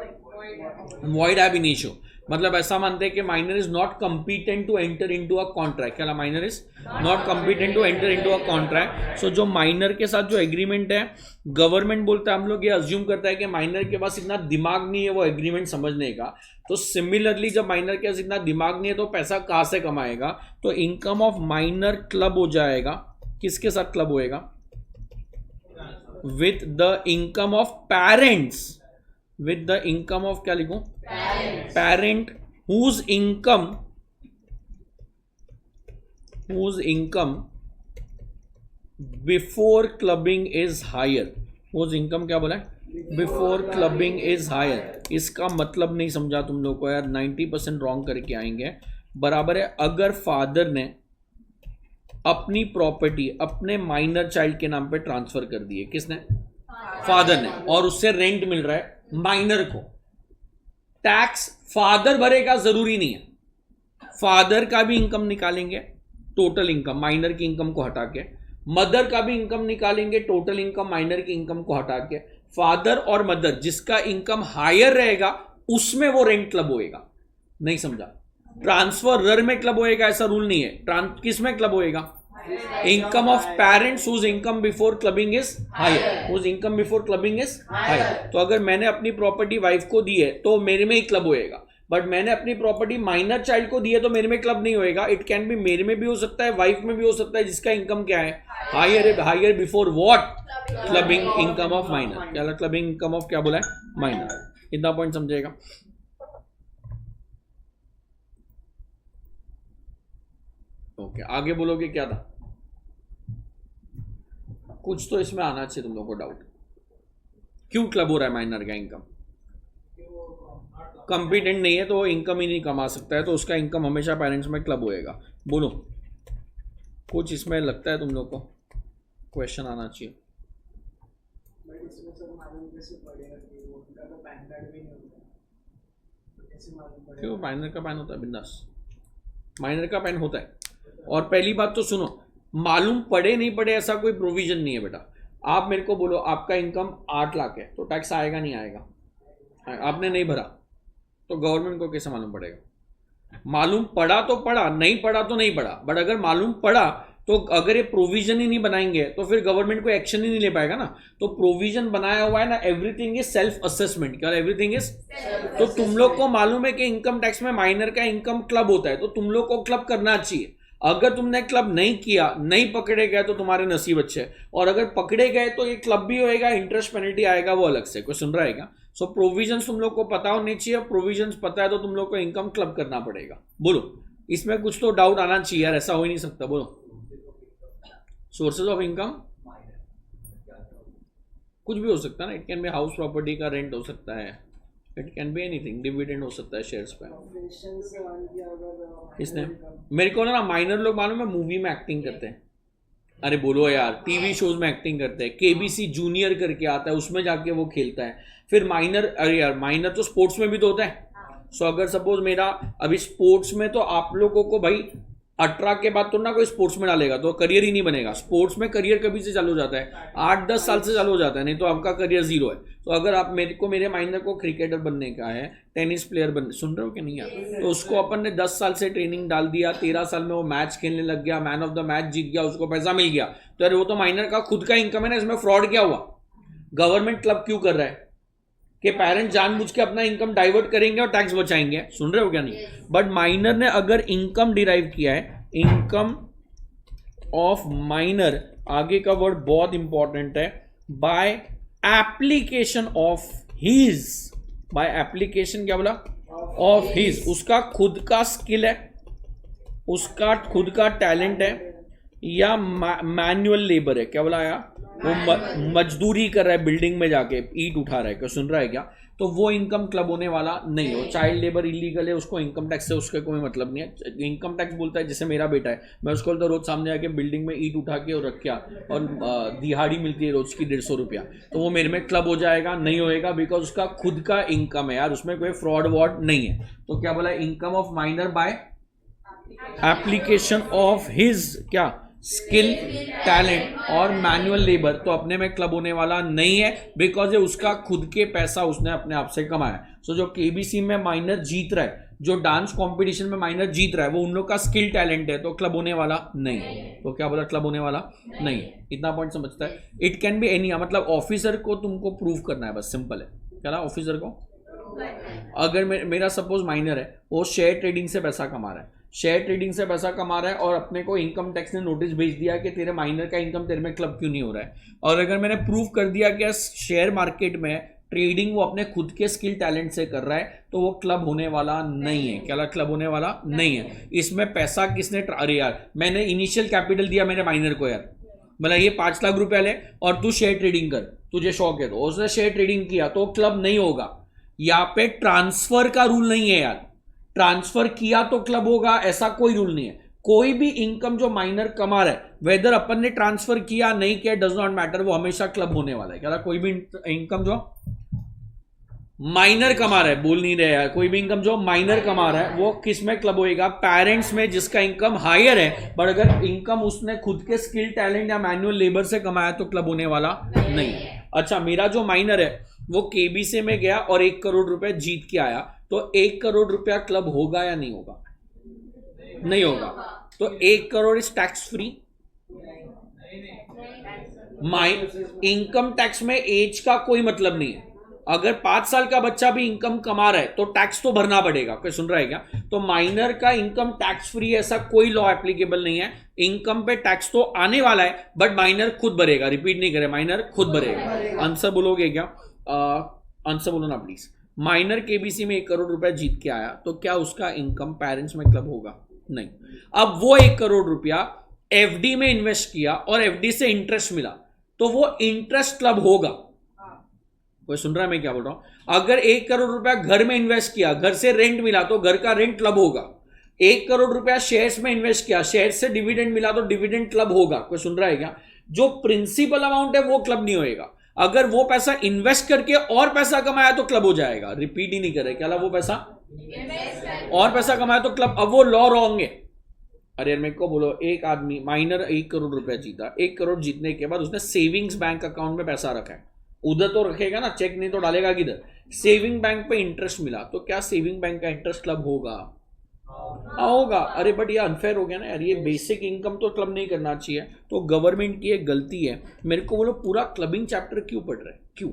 void ab initio, मतलब ऐसा मानते हैं कि minor is not competent to enter into a contract. क्या minor is not competent to enter into a contract. So जो माइनर के साथ जो एग्रीमेंट है, गवर्नमेंट बोलता है, हम लोग ये अज्यूम करता है कि माइनर के पास इतना दिमाग नहीं है वो एग्रीमेंट समझने का। तो सिमिलरली जब माइनर के पास इतना दिमाग नहीं है तो पैसा कहाँ से कमाएगा? तो इनकम ऑफ माइनर क्लब हो जाएगा। किसके साथ क्लब होएगा? With the income of parents, with the income of, क्या लिखूं? Parent whose income before clubbing is higher, whose income क्या बोला है? Before clubbing is higher। इसका मतलब नहीं समझा तुम लोग को यार, 90% रॉन्ग करके आएंगे। बराबर है, अगर फादर ने अपनी प्रॉपर्टी अपने माइनर चाइल्ड के नाम पे ट्रांसफर कर दी है, किसने? फादर ने, और उससे रेंट मिल रहा है माइनर को, टैक्स फादर भरेगा जरूरी नहीं है, फादर का भी इनकम निकालेंगे टोटल इनकम माइनर की इनकम को हटा के, मदर का भी इनकम निकालेंगे टोटल इनकम माइनर की इनकम को हटा के। फादर और मदर जिसका इनकम हायर रहेगा उसमें वो रेंट क्लब होएगा। नहीं समझा? ट्रांसफरर में क्लब होएगा ऐसा रूल नहीं है। किस में क्लब होएगा? Income of parents whose income before clubbing is higher, whose income before clubbing is higher. तो अगर मैंने अपनी प्रॉपर्टी वाइफ को दी है तो मेरे में ही क्लब होएगा, बट मैंने अपनी प्रॉपर्टी माइनर चाइल्ड को दी है तो मेरे में क्लब नहीं होएगा। इट कैन बी मेरे में भी हो सकता है, वाइफ में भी हो सकता है, जिसका इनकम क्या है? Higher. Higher before what? Clubbing income of minor. क्या क्लबिंग इनकम ऑफ क्या बोला है? माइनर। इतना पॉइंट समझेगा? ओके, आगे बोलोगे क्या था? कुछ तो इसमें आना चाहिए तुम लोग को डाउट। क्यों क्लब हो रहा है माइनर का इनकम? कॉम्पिटेंट नहीं है तो वो इनकम ही नहीं कमा सकता है, तो उसका इनकम हमेशा पेरेंट्स में क्लब होएगा। बोलो, कुछ इसमें लगता है तुम लोग को क्वेश्चन आना चाहिए? क्यों? माइनर का पैन होता है बिंदास, माइनर का पैन होता है। और पहली बात तो सुनो, मालूम पड़े नहीं पड़े ऐसा कोई प्रोविजन नहीं है बेटा। आप मेरे को बोलो आपका इनकम 8 लाख है तो टैक्स आएगा नहीं आएगा? आपने नहीं भरा तो गवर्नमेंट को कैसे मालूम पड़ेगा? मालूम पड़ा तो पड़ा, नहीं पड़ा तो नहीं पड़ा। बट अगर मालूम पड़ा तो अगर ये प्रोविजन ही नहीं बनाएंगे तो फिर गवर्नमेंट कोई एक्शन ही नहीं ले पाएगा ना। तो प्रोविजन बनाया हुआ है ना, एवरीथिंग इज सेल्फ असेसमेंट। क्या एवरीथिंग इज? तो तुम लोग को मालूम है कि इनकम टैक्स में माइनर का इनकम क्लब होता है, तो तुम लोग को क्लब करना चाहिए। अगर तुमने क्लब नहीं किया, नहीं पकड़े गए तो तुम्हारे नसीब अच्छे, और अगर पकड़े गए तो ये क्लब भी होएगा, इंटरेस्ट पेनल्टी आएगा वो अलग से। कोई सुन रहा है क्या? सो प्रोविजंस तुम लोग को पता होनी चाहिए। प्रोविजंस पता है तो तुम लोग को इनकम क्लब करना पड़ेगा। बोलो, इसमें कुछ तो डाउट आना चाहिए यार, ऐसा हो ही नहीं सकता। बोलो, सोर्सेज ऑफ इनकम कुछ भी हो सकता है ना। It can be house property का रेंट हो सकता है, it can be anything, dividend हो सकता है शेयर्स पे। किसने? मेरे को ना माइनर लोग मालूम है मूवी में एक्टिंग करते हैं। अरे बोलो यार, टीवी शोज में एक्टिंग करते हैं। केबीसी जूनियर करके आता है, उसमें जाके वो खेलता है। फिर माइनर, अरे यार माइनर तो स्पोर्ट्स में भी तो होता है। सो अगर सपोज मेरा अभी स्पोर्ट्स में, तो आप लोगों को भाई 18 के बाद तो ना कोई स्पोर्ट्स में डालेगा तो करियर ही नहीं बनेगा। स्पोर्ट्स में करियर कभी से चालू हो जाता है? 8-10 साल से चालू हो जाता है, नहीं तो आपका करियर जीरो है। तो अगर आप मेरे माइनर को क्रिकेटर बनने का है, टेनिस प्लेयर बनने, सुन रहे हो कि नहीं यार? तो उसको अपन ने 10 साल से ट्रेनिंग डाल दिया, 13 साल में वो मैच खेलने लग गया, मैन ऑफ द मैच जीत गया, उसको पैसा मिल गया। तो अरे वो तो माइनर का खुद का इनकम है ना, इसमें फ्रॉड क्या हुआ? गवर्नमेंट क्लब क्यों कर रहा है कि पेरेंट्स जानबूझ के अपना इनकम डाइवर्ट करेंगे और टैक्स बचाएंगे? सुन रहे हो क्या? नहीं। बट माइनर ने अगर इनकम डिराइव किया है, इनकम ऑफ माइनर, आगे का वर्ड बहुत इंपॉर्टेंट है, by application of his, by application क्या बोला, ऑफ हिज, उसका खुद का स्किल है, उसका खुद का टैलेंट है, या मैनुअल लेबर है, क्या बोला यार, वो मजदूरी कर रहा है, बिल्डिंग में जाके ईंट उठा रहा है, क्या सुन रहा है क्या, तो वो इनकम क्लब होने वाला नहीं हो। चाइल्ड लेबर इलीगल है, उसको इनकम टैक्स से उसका कोई मतलब नहीं है। इनकम टैक्स बोलता है जैसे मेरा बेटा है, मैं उसको तो रोज सामने आके बिल्डिंग में ईंट उठा के और रख किया, और दिहाड़ी मिलती है रोज की 150 रुपया, तो वो मेरे में क्लब हो जाएगा, नहीं होएगा, बिकॉज उसका खुद का इनकम है यार, उसमें कोई फ्रॉड वॉर्ड नहीं है। तो क्या बोला, income of minor by application of his क्या स्किल, टैलेंट और मैनुअल लेबर, तो अपने में क्लब होने वाला नहीं है, बिकॉज ये उसका खुद के पैसा उसने अपने आप से कमाया। सो जो केबीसी में माइनर जीत रहा है, जो डांस कंपटीशन में माइनर जीत रहा है, वो उन लोग का स्किल टैलेंट है, तो क्लब होने वाला नहीं है। तो क्या बोला, क्लब होने वाला नहीं है। इतना पॉइंट समझता है। इट कैन बी एनी, मतलब ऑफिसर को तुमको प्रूव करना है, बस सिंपल है। क्या ऑफिसर को, अगर मेरा सपोज माइनर है, वो शेयर ट्रेडिंग से पैसा कमा रहा है, शेयर ट्रेडिंग से पैसा कमा रहा है, और अपने को इनकम टैक्स ने नोटिस भेज दिया कि तेरे माइनर का इनकम तेरे में क्लब क्यों नहीं हो रहा है, और अगर मैंने प्रूव कर दिया कि शेयर मार्केट में ट्रेडिंग वो अपने खुद के स्किल टैलेंट से कर रहा है, तो वो क्लब होने वाला नहीं है। क्या क्लब होने वाला नहीं है। इसमें पैसा किसने, अरे यार मैंने इनिशियल कैपिटल दिया मेरे माइनर को यार, बोला ये 5 लाख रुपया ले और तू शेयर ट्रेडिंग कर, तुझे शौक है, तो उसने शेयर ट्रेडिंग किया, तो क्लब नहीं होगा। यहाँ पे ट्रांसफर का रूल नहीं है यार, ट्रांसफर किया तो क्लब होगा, ऐसा कोई रूल नहीं है। कोई भी इनकम जो माइनर कमा रहा है, वेदर अपन ने ट्रांसफर किया नहीं किया, डज नॉट मैटर, वो हमेशा क्लब होने वाला है। क्या कोई भी इनकम जो माइनर कमा रहा है, बोल नहीं रहे यार, कोई भी इनकम जो माइनर कमा रहा है वो किस में क्लब होएगा, पेरेंट्स में, जिसका इनकम हायर है, बट अगर इनकम उसने खुद के स्किल टैलेंट या मैनुअल लेबर से कमाया तो क्लब होने वाला नहीं है। अच्छा, मेरा जो माइनर है वो केबीसी में गया और 1 करोड़ रुपए जीत के आया, तो 1 करोड़ रुपया क्लब होगा या नहीं होगा, नहीं होगा। तो 1 crore is tax free. Income tax में एज का कोई मतलब नहीं है। अगर 5 साल का बच्चा भी इनकम कमा रहा है तो टैक्स तो भरना पड़ेगा, कोई सुन रहा है क्या। तो माइनर का इनकम टैक्स फ्री, ऐसा कोई लॉ एप्लीकेबल नहीं है। इनकम पे टैक्स तो आने वाला है, बट माइनर खुद भरेगा, रिपीट नहीं करे, माइनर खुद भरेगा। आंसर बोलोगे क्या, आंसर बोलो ना प्लीज। माइनर केबीसी में 1 करोड़ रुपया जीत के आया, तो क्या उसका इनकम पेरेंट्स में क्लब होगा, नहीं। अब वो 1 करोड़ रुपया एफडी में इन्वेस्ट किया और एफडी से इंटरेस्ट मिला, तो वो इंटरेस्ट क्लब होगा। कोई सुन रहा है मैं क्या बोल रहा हूं। अगर 1 करोड़ रुपया घर में इन्वेस्ट किया, घर से रेंट मिला, तो घर का रेंट क्लब होगा। 1 करोड़ रुपया शेयर्स में इन्वेस्ट किया, शेयर से डिविडेंड मिला, तो डिविडेंड क्लब होगा। कोई सुन रहा है क्या। जो प्रिंसिपल अमाउंट है वो क्लब नहीं होएगा। अगर वो पैसा इन्वेस्ट करके और पैसा कमाया तो क्लब हो जाएगा। रिपीट ही नहीं करे, क्या वो पैसा और पैसा कमाया तो क्लब। अब वो लॉ रॉन्ग है। अरे मेरे को बोलो, एक आदमी माइनर 1 करोड़ रुपया जीता, 1 करोड़ जीतने के बाद उसने सेविंग्स बैंक अकाउंट में पैसा रखा है, उधर तो रखेगा ना, चेक नहीं तो डालेगा किधर। सेविंग बैंक पे इंटरेस्ट मिला, तो क्या सेविंग बैंक का इंटरेस्ट क्लब होगा, होगा। अरे बट ये अनफेयर हो गया ना यार, ये बेसिक इनकम तो क्लब नहीं करना चाहिए। तो गवर्नमेंट की एक गलती है। मेरे को बोलो, पूरा क्लबिंग चैप्टर क्यों पढ़ रहे हैं, क्यों,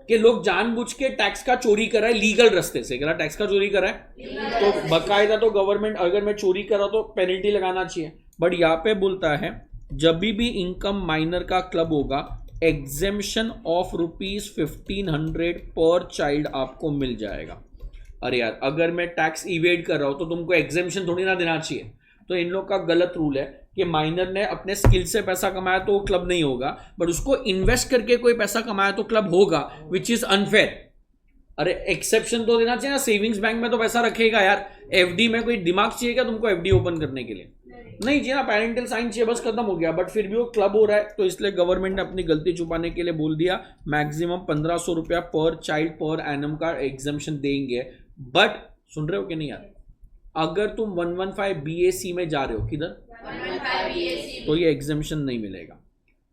कि लोग जानबूझ के टैक्स का चोरी कर रहा है लीगल रास्ते से। क्या टैक्स का चोरी कर रहा है, तो बकायदा तो गवर्नमेंट, अगर मैं चोरी कर रहा हूं तो पेनल्टी लगाना चाहिए। बट यहाँ पे बोलता है जब भी इनकम माइनर का क्लब होगा, एग्जेम्पशन ऑफ ₹1500 पर चाइल्ड आपको मिल जाएगा। अरे यार, अगर मैं टैक्स इवेड कर रहा हूं तो तुमको एग्जेम्पशन थोड़ी ना देना चाहिए। तो इन लोग का गलत रूल है कि माइनर ने अपने स्किल से पैसा कमाया तो वो क्लब नहीं होगा, बट उसको इन्वेस्ट करके कोई पैसा कमाया तो क्लब होगा, विच इज अनफेयर। अरे एक्सेप्शन तो देना चाहिए ना। सेविंग्स बैंक में तो पैसा रखेगा यार, एफडी में कोई दिमाग चाहिए क्या तुमको एफडी ओपन करने के लिए, नहीं चाहिए ना। पेरेंटल साइन चाहिए, बस खत्म हो गया। बट फिर भी वो क्लब हो रहा है, तो इसलिए गवर्नमेंट ने अपनी गलती छुपाने के लिए बोल दिया मैक्सिमम 1500 रुपया पर चाइल्ड पर एनम का एग्जेम्पशन देंगे। बट सुन रहे हो कि नहीं यार, अगर तुम 115 BAC में जा रहे हो, किधर 115 BAC, तो ये एग्जेम्पशन नहीं मिलेगा।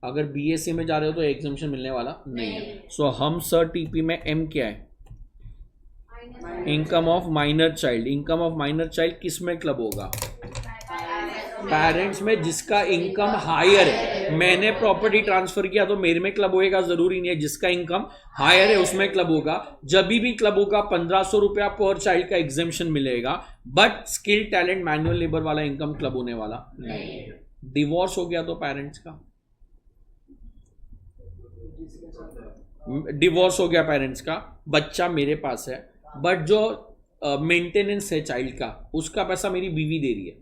अगर BAC में जा रहे हो तो एग्जेम्पशन मिलने वाला नहीं है। सो हम सर टीपी में M क्या है, income of minor child. Income of minor child किस में क्लब होगा, पेरेंट्स में, जिसका इनकम हायर है। मैंने प्रॉपर्टी ट्रांसफर किया तो मेरे में क्लब होएगा, जरूरी नहीं है। जिसका इनकम हायर है उसमें क्लब होगा। जब भी क्लब होगा 1500 रुपया पर चाइल्ड का एग्जेम्पशन मिलेगा, but skill talent manual labour वाला इनकम क्लब होने वाला नहीं। डिवोर्स हो गया तो पेरेंट्स का डिवोर्स हो गया पेरेंट्स का, बच्चा मेरे पास है, बट जो मेंटेनेंस है चाइल्ड का उसका पैसा मेरी बीवी दे रही है।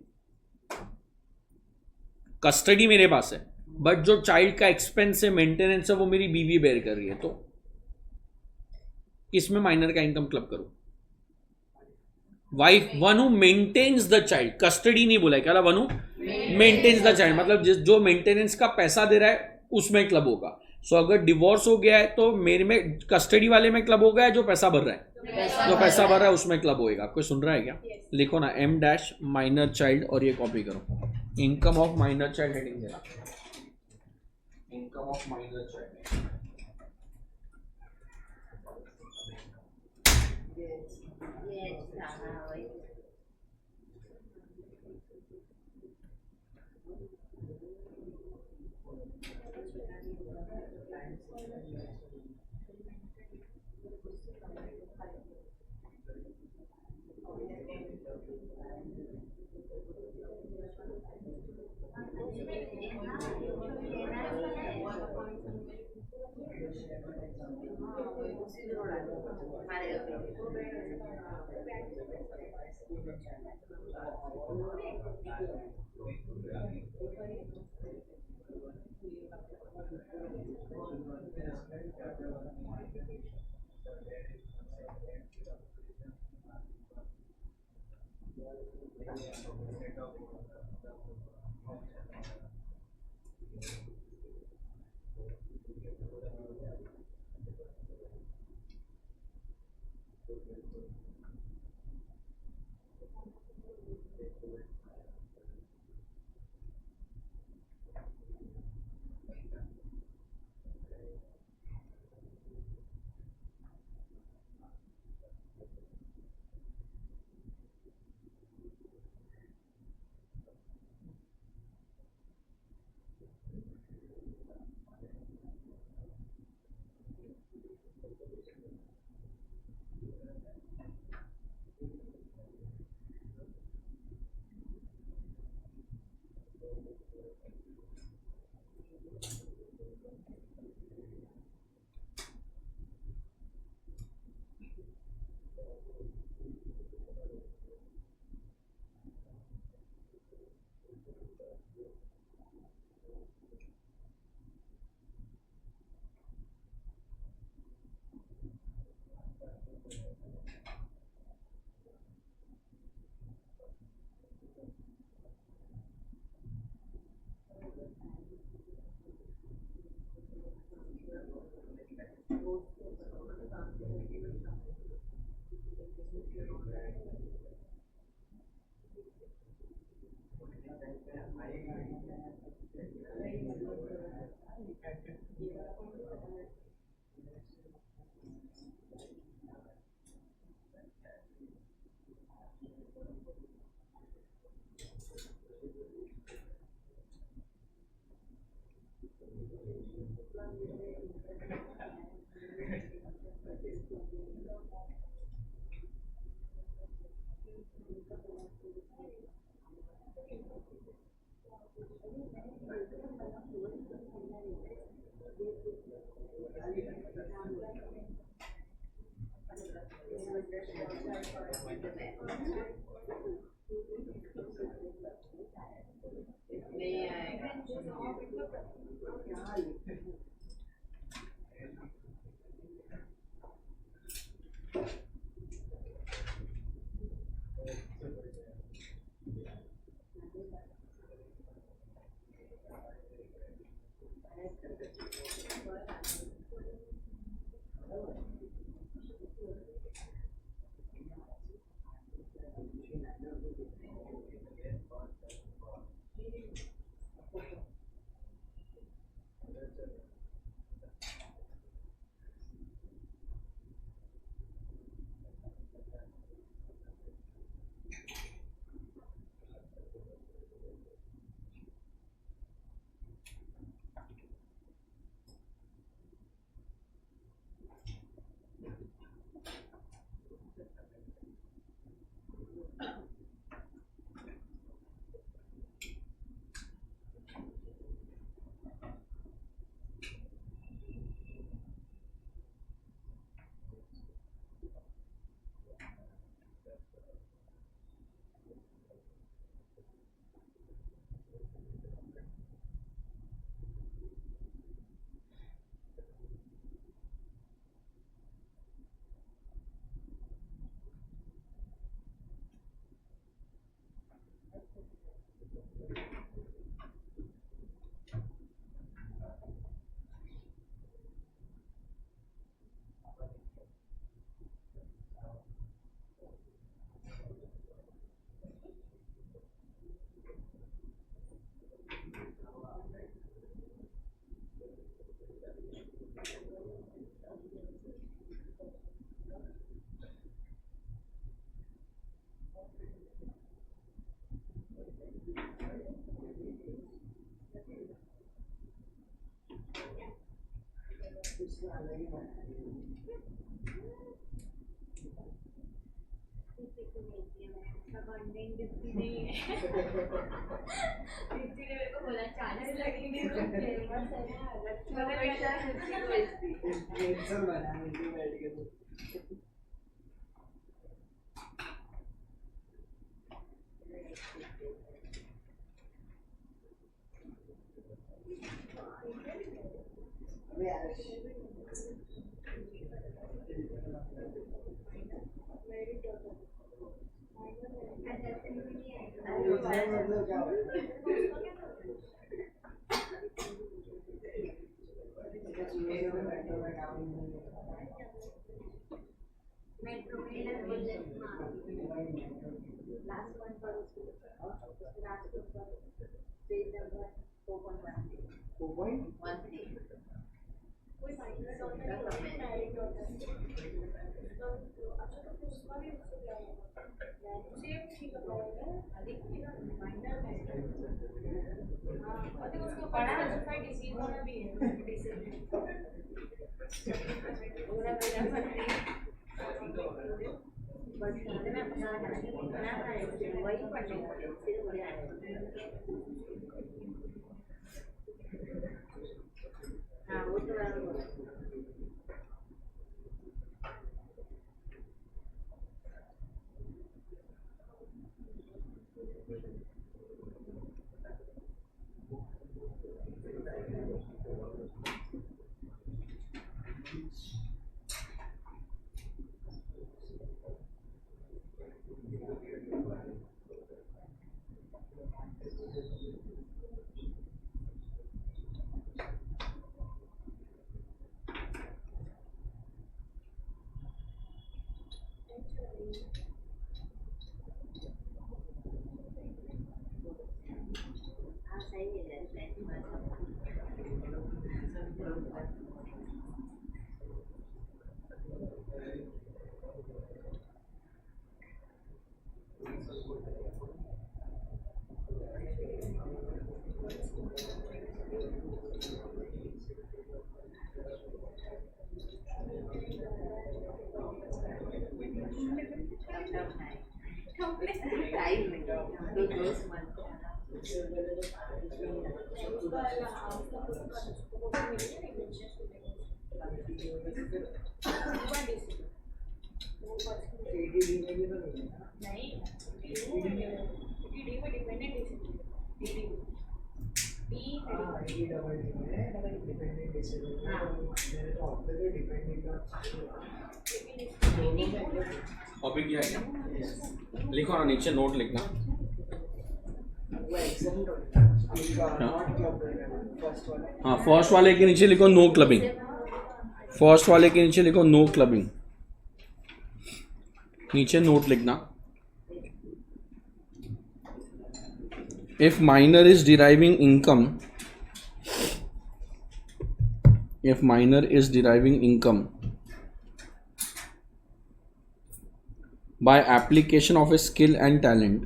कस्टडी मेरे पास है बट जो चाइल्ड का एक्सपेंस है, मेंटेनेंस है, वो मेरी बीवी बेयर कर रही है। तो इसमें माइनर का इनकम क्लब करूं। Wife, one who maintains the child, custody नहीं बोला है, क्या one who maintains the child, मतलब जो मेंटेनेंस का पैसा दे रहा है उसमें क्लब होगा। सो अगर डिवोर्स हो गया है तो मेरे में कस्टडी वाले में क्लब होगा, जो पैसा भर रहा है, जो पैसा भर रहा है उसमें क्लब होएगा। कोई सुन रहा है क्या? लिखो ना एम डैश माइनर चाइल्ड और ये कॉपी करो, income of minor child heading देना, इनकम ऑफ माइनर चाइल्ड। अभी क्या है लिखो ना, नीचे नोट लिखना। हाँ, फर्स्ट वाले के नीचे लिखो नो क्लबिंग। फर्स्ट वाले के नीचे लिखो नो क्लबिंग, नीचे नोट लिखना। If minor is deriving income, if minor is deriving income by application of a skill and talent,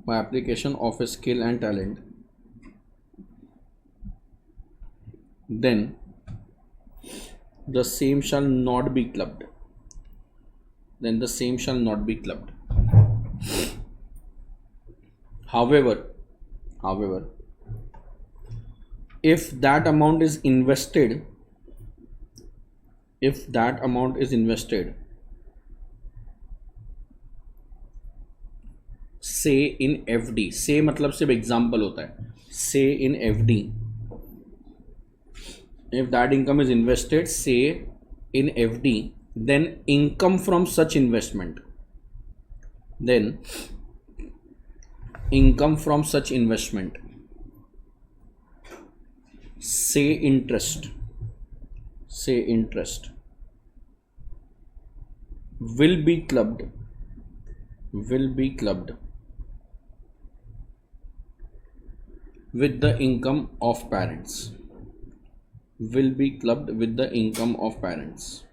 by application of a skill and talent, then the same shall not be clubbed, then the same shall not be clubbed. However, if that amount is invested, say in FD, say मतलब सिर्फ example होता है, say in FD, if that income is invested, say in FD, then income from such investment, say interest will be clubbed with the income of parents,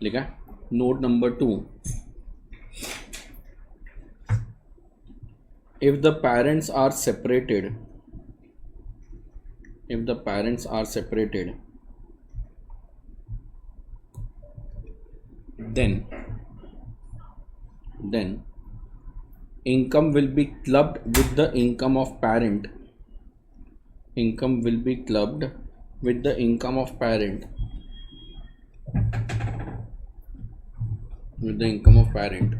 लिखा। Note number 2, if the parents are separated, if the parents are separated, then income will be clubbed with the income of parent. Income will be clubbed with the income of parent. With the income of parent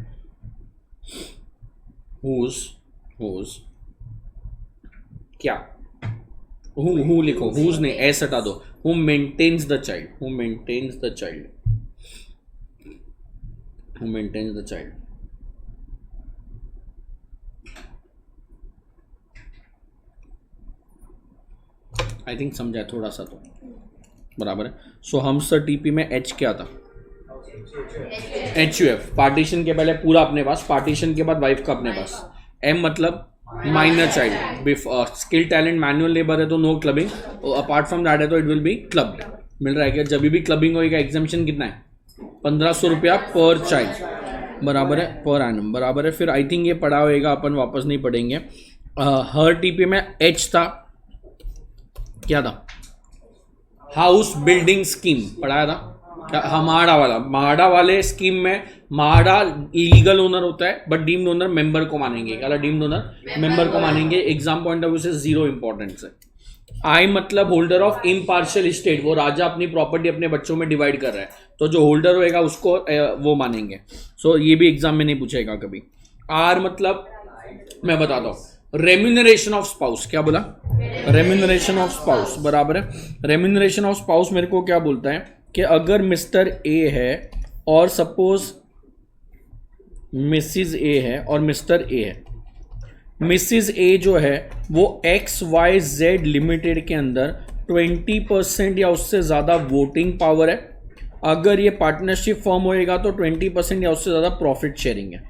whose क्या who लिखो, whose नहीं, ऐसे हटा दो, who maintains the child, who maintains the child, who maintains the child. I think समझा थोड़ा सा तो बराबर है. सो हम सर टीपी में एच क्या था, HUF, पार्टीशन के पहले पूरा अपने पास, पार्टीशन के बाद वाइफ का अपने पास. M मतलब minor child, skill talent manual labour है तो no clubbing, apart from that है तो इट विल बी क्लब्ड. मिल रहा है क्या, जब भी क्लबिंग होएगा एग्जामिशन कितना है 1500 रुपया पर चाइल्ड, बराबर है, पर एनम, बराबर है. फिर आई थिंक ये पढ़ा होएगा, अपन वापस नहीं पढ़ेंगे. हर टीपी में H था, क्या था, हाउस बिल्डिंग स्कीम पढ़ाया था क्या, माड़ा वाला, माड़ा वाले स्कीम में माड़ा लीगल ओनर होता है बट डीम्ड ओनर मेंबर को मानेंगे. क्या, डीम्ड ओनर मेंबर को मानेंगे. एग्जाम पॉइंट ऑफ व्यू से जीरो इंपॉर्टेंस है. आई मतलब होल्डर ऑफ इम्पार्शियल स्टेट, वो राजा अपनी प्रॉपर्टी अपने बच्चों में डिवाइड कर रहा है तो जो होल्डर होएगा उसको वो मानेंगे. सो ये भी एग्जाम में नहीं पूछेगा कभी. आर मतलब मैं बताता हूँ, रेम्यूनरेशन ऑफ स्पाउस. क्या बोला, रेम्यूनरेशन ऑफ स्पाउस, बराबर है. रेम्यूनरेशन ऑफ स्पाउस मेरे को क्या बोलता है कि अगर मिस्टर ए है और सपोज मिसिज ए है और मिस्टर ए है, मिसिज ए जो है वो XYZ लिमिटेड के अंदर 20% या उससे ज़्यादा वोटिंग पावर है. अगर ये पार्टनरशिप फॉर्म होएगा तो 20% या उससे ज़्यादा प्रॉफिट शेयरिंग है,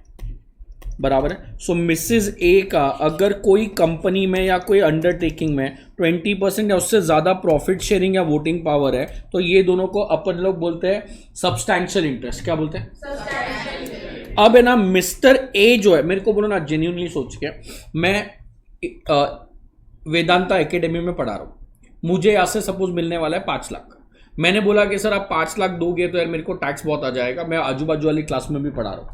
बराबर है. सो मिसिज ए का अगर कोई कंपनी में या कोई अंडरटेकिंग में 20% या उससे ज़्यादा प्रॉफिट शेयरिंग या वोटिंग पावर है तो ये दोनों को अपन लोग बोलते हैं सब्सटैंशियल इंटरेस्ट. क्या बोलते हैं. अब है ना, मिस्टर ए जो है, मेरे को बोलो ना जेन्युइनली सोच के, मैं वेदांता एकेडमी में पढ़ा रहा हूँ, मुझे यहाँ से सपोज मिलने वाला है 5 लाख. मैंने बोला कि सर आप 5 लाख दोगे तो यार मेरे को टैक्स बहुत आ जाएगा, मैं आजू बाजू वाली क्लास में भी पढ़ा रहा हूँ,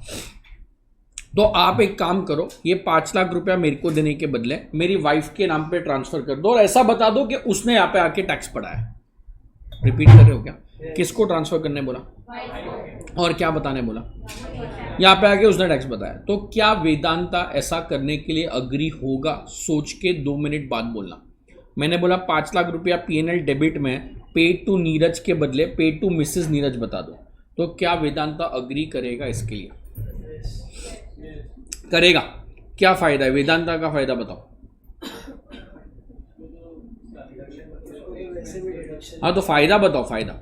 तो आप एक काम करो, ये 5 लाख रुपया मेरे को देने के बदले मेरी वाइफ के नाम पे ट्रांसफर कर दो और ऐसा बता दो कि उसने यहाँ पे आके टैक्स पढ़ा है. रिपीट कर रहे हो क्या, किसको ट्रांसफर करने बोला और क्या बताने बोला, यहाँ पे आके उसने टैक्स बताया. तो क्या वेदांता ऐसा करने के लिए अग्री होगा, सोच के 2 मिनट बाद बोलना. मैंने बोला 5 लाख रुपया PNL डेबिट में पेड टू नीरज के बदले पेड टू मिसेस नीरज बता दो, तो क्या वेदांता अग्री करेगा इसके लिए, करेगा. क्या फायदा है वेदांता का, फायदा बताओ. हाँ तो फायदा बताओ, फायदा.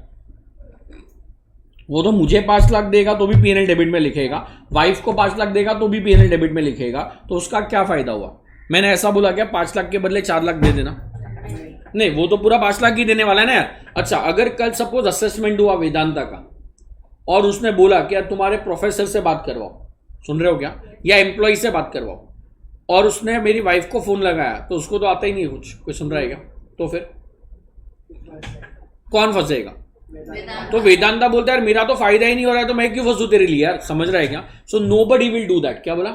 वो तो मुझे 5 लाख देगा तो भी PNL डेबिट में लिखेगा, वाइफ को 5 लाख देगा तो भी PNL डेबिट में लिखेगा, तो उसका क्या फायदा हुआ. मैंने ऐसा बोला क्या 5 लाख के बदले 4 लाख दे देना, नहीं वो तो पूरा 5 लाख ही देने वाला है ना यार. अच्छा, अगर कल सपोज असेसमेंट हुआ वेदांता का और उसने बोला कि यार तुम्हारे प्रोफेसर से बात करवाओ, सुन रहे हो क्या, या एम्प्लॉय से बात करवाओ, और उसने मेरी वाइफ को फोन लगाया तो उसको तो आता ही नहीं कुछ, कोई सुन रहा है क्या, तो फिर कौन फंसेगा. तो वेदांता बोलता है यार मेरा तो फायदा ही नहीं हो रहा है तो मैं क्यों फंसू तेरे लिए यार, समझ रहा है क्या. So nobody will do that. क्या बोला,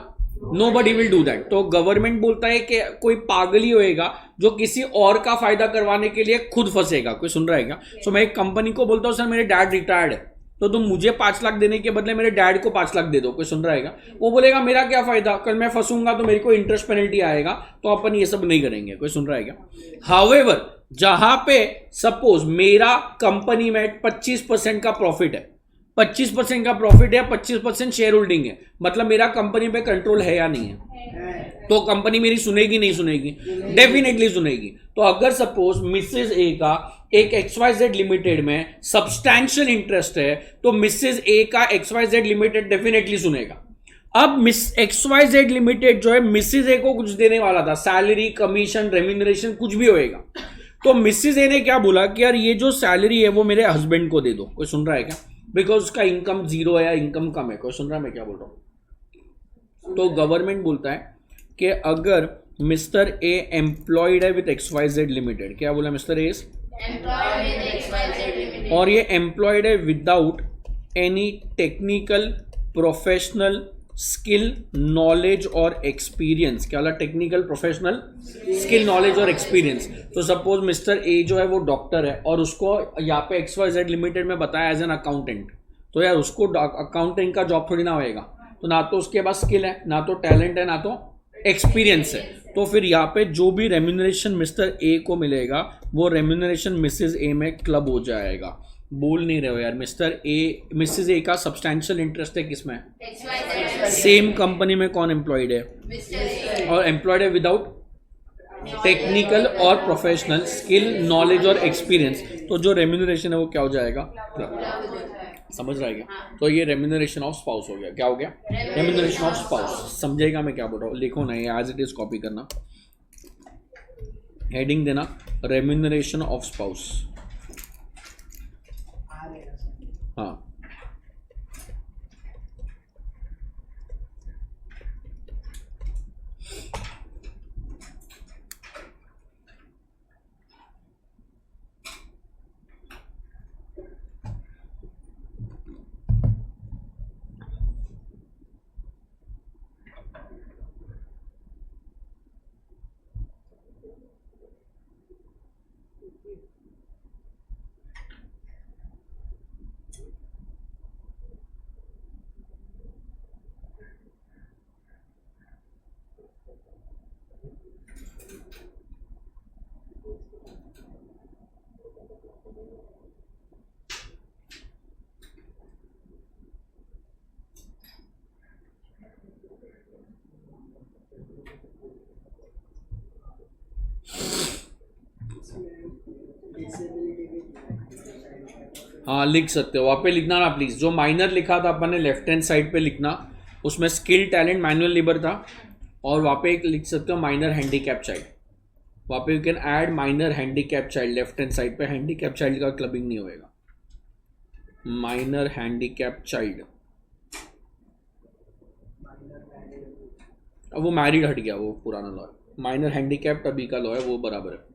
नोबडी विल डू दैट. तो गवर्नमेंट बोलता है कि कोई पागल ही होएगा जो किसी और का फायदा करवाने के लिए खुद फंसेगा, कोई सुन रहा है क्या. सो मैं एक कंपनी को बोलता हूँ सर मेरे डैड रिटायर्ड है तो तुम मुझे 5 लाख देने के बदले मेरे डैड को 5 लाख दे दो, कोई सुन रहेगा. वो बोलेगा मेरा क्या फायदा, कल मैं फंसूंगा तो मेरे को इंटरेस्ट पेनल्टी आएगा, तो अपन ये सब नहीं करेंगे, कोई सुन रहेगा. हाउएवर जहां पे सपोज मेरा कंपनी में 25% का प्रॉफिट है, 25% का प्रॉफिट है, 25% शेयर होल्डिंग है, मतलब मेरा कंपनी पे कंट्रोल है या नहीं है, तो कंपनी मेरी सुनेगी नहीं सुनेगी, डेफिनेटली सुनेगी. तो अगर सपोज मिसेज ए का एक XYZ लिमिटेड में सब्सटैंशियल इंटरेस्ट है तो मिसेज ए का XYZ लिमिटेड डेफिनेटली सुनेगा. अब मिस XYZ लिमिटेड जो है मिसेज ए को कुछ देने वाला था, सैलरी, कमीशन, रेम्यूनरेशन कुछ भी होएगा, तो मिसेज ए ने क्या बोला कि यार ये जो सैलरी है वो मेरे हस्बैंड को दे दो, कोई सुन रहा है क्या, बिकॉज उसका इनकम 0 है या इनकम कम है, कोई सुन रहा है मैं क्या बोल रहा हूं. तो गवर्नमेंट बोलता है कि अगर मिस्टर ए एम्प्लॉयड है विथ XYZ लिमिटेड, क्या बोला मिस्टर ए और ये एम्प्लॉयड है without any technical professional skill knowledge और एक्सपीरियंस, क्या बोला टेक्निकल प्रोफेशनल स्किल नॉलेज और एक्सपीरियंस। तो सपोज मिस्टर ए जो है वो डॉक्टर है और उसको यहाँ पे XYZ लिमिटेड में बताया एज एन अकाउंटेंट, तो यार उसको अकाउंटिंग का जॉब थोड़ी ना होएगा, तो ना तो उसके पास स्किल है, ना तो टैलेंट है, ना तो एक्सपीरियंस है। तो फिर यहाँ पे जो भी रेम्यूनरेशन मिस्टर ए को मिलेगा वो रेम्यूनरेशन मिसेज ए में क्लब हो जाएगा। बोल नहीं रहे हो यार, मिसेज ए का सब्सटैंशियल इंटरेस्ट है किसमें, सेम कंपनी में कौन एम्प्लॉयड है, और एम्प्लॉयड है विदाउट टेक्निकल और प्रोफेशनल स्किल नॉलेज और एक्सपीरियंस, तो जो रेम्यूनरेशन है वो क्या हो जाएगा, समझ रहा है क्या? तो ये रेम्यूनरेशन ऑफ स्पाउस हो गया। क्या हो गया, रेम्यूनरेशन ऑफ स्पाउस। समझेगा मैं क्या बोल रहा हूँ, लिखो ना, ये एज इट इज कॉपी करना, हेडिंग देना रेम्यूनरेशन ऑफ स्पाउस। हाँ हाँ लिख सकते हो, वहाँ पे लिखना ना प्लीज, जो माइनर लिखा था अपन ने लेफ्ट हैंड साइड पे लिखना, उसमें स्किल टैलेंट मैनुअल लेबर था, और वहाँ पे एक लिख सकते हो माइनर हैंडीकैप चाइल्ड, वहाँ पे you can add minor handicap child, left hand side पे हैंडीकैप चाइल्ड का क्लबिंग नहीं होएगा, माइनर हैंडीकैप चाइल्ड। अब वो मैरिड हट गया, वो पुराना लॉ है, माइनर हैंडीकैप अभी का लॉ है, वो बराबर है।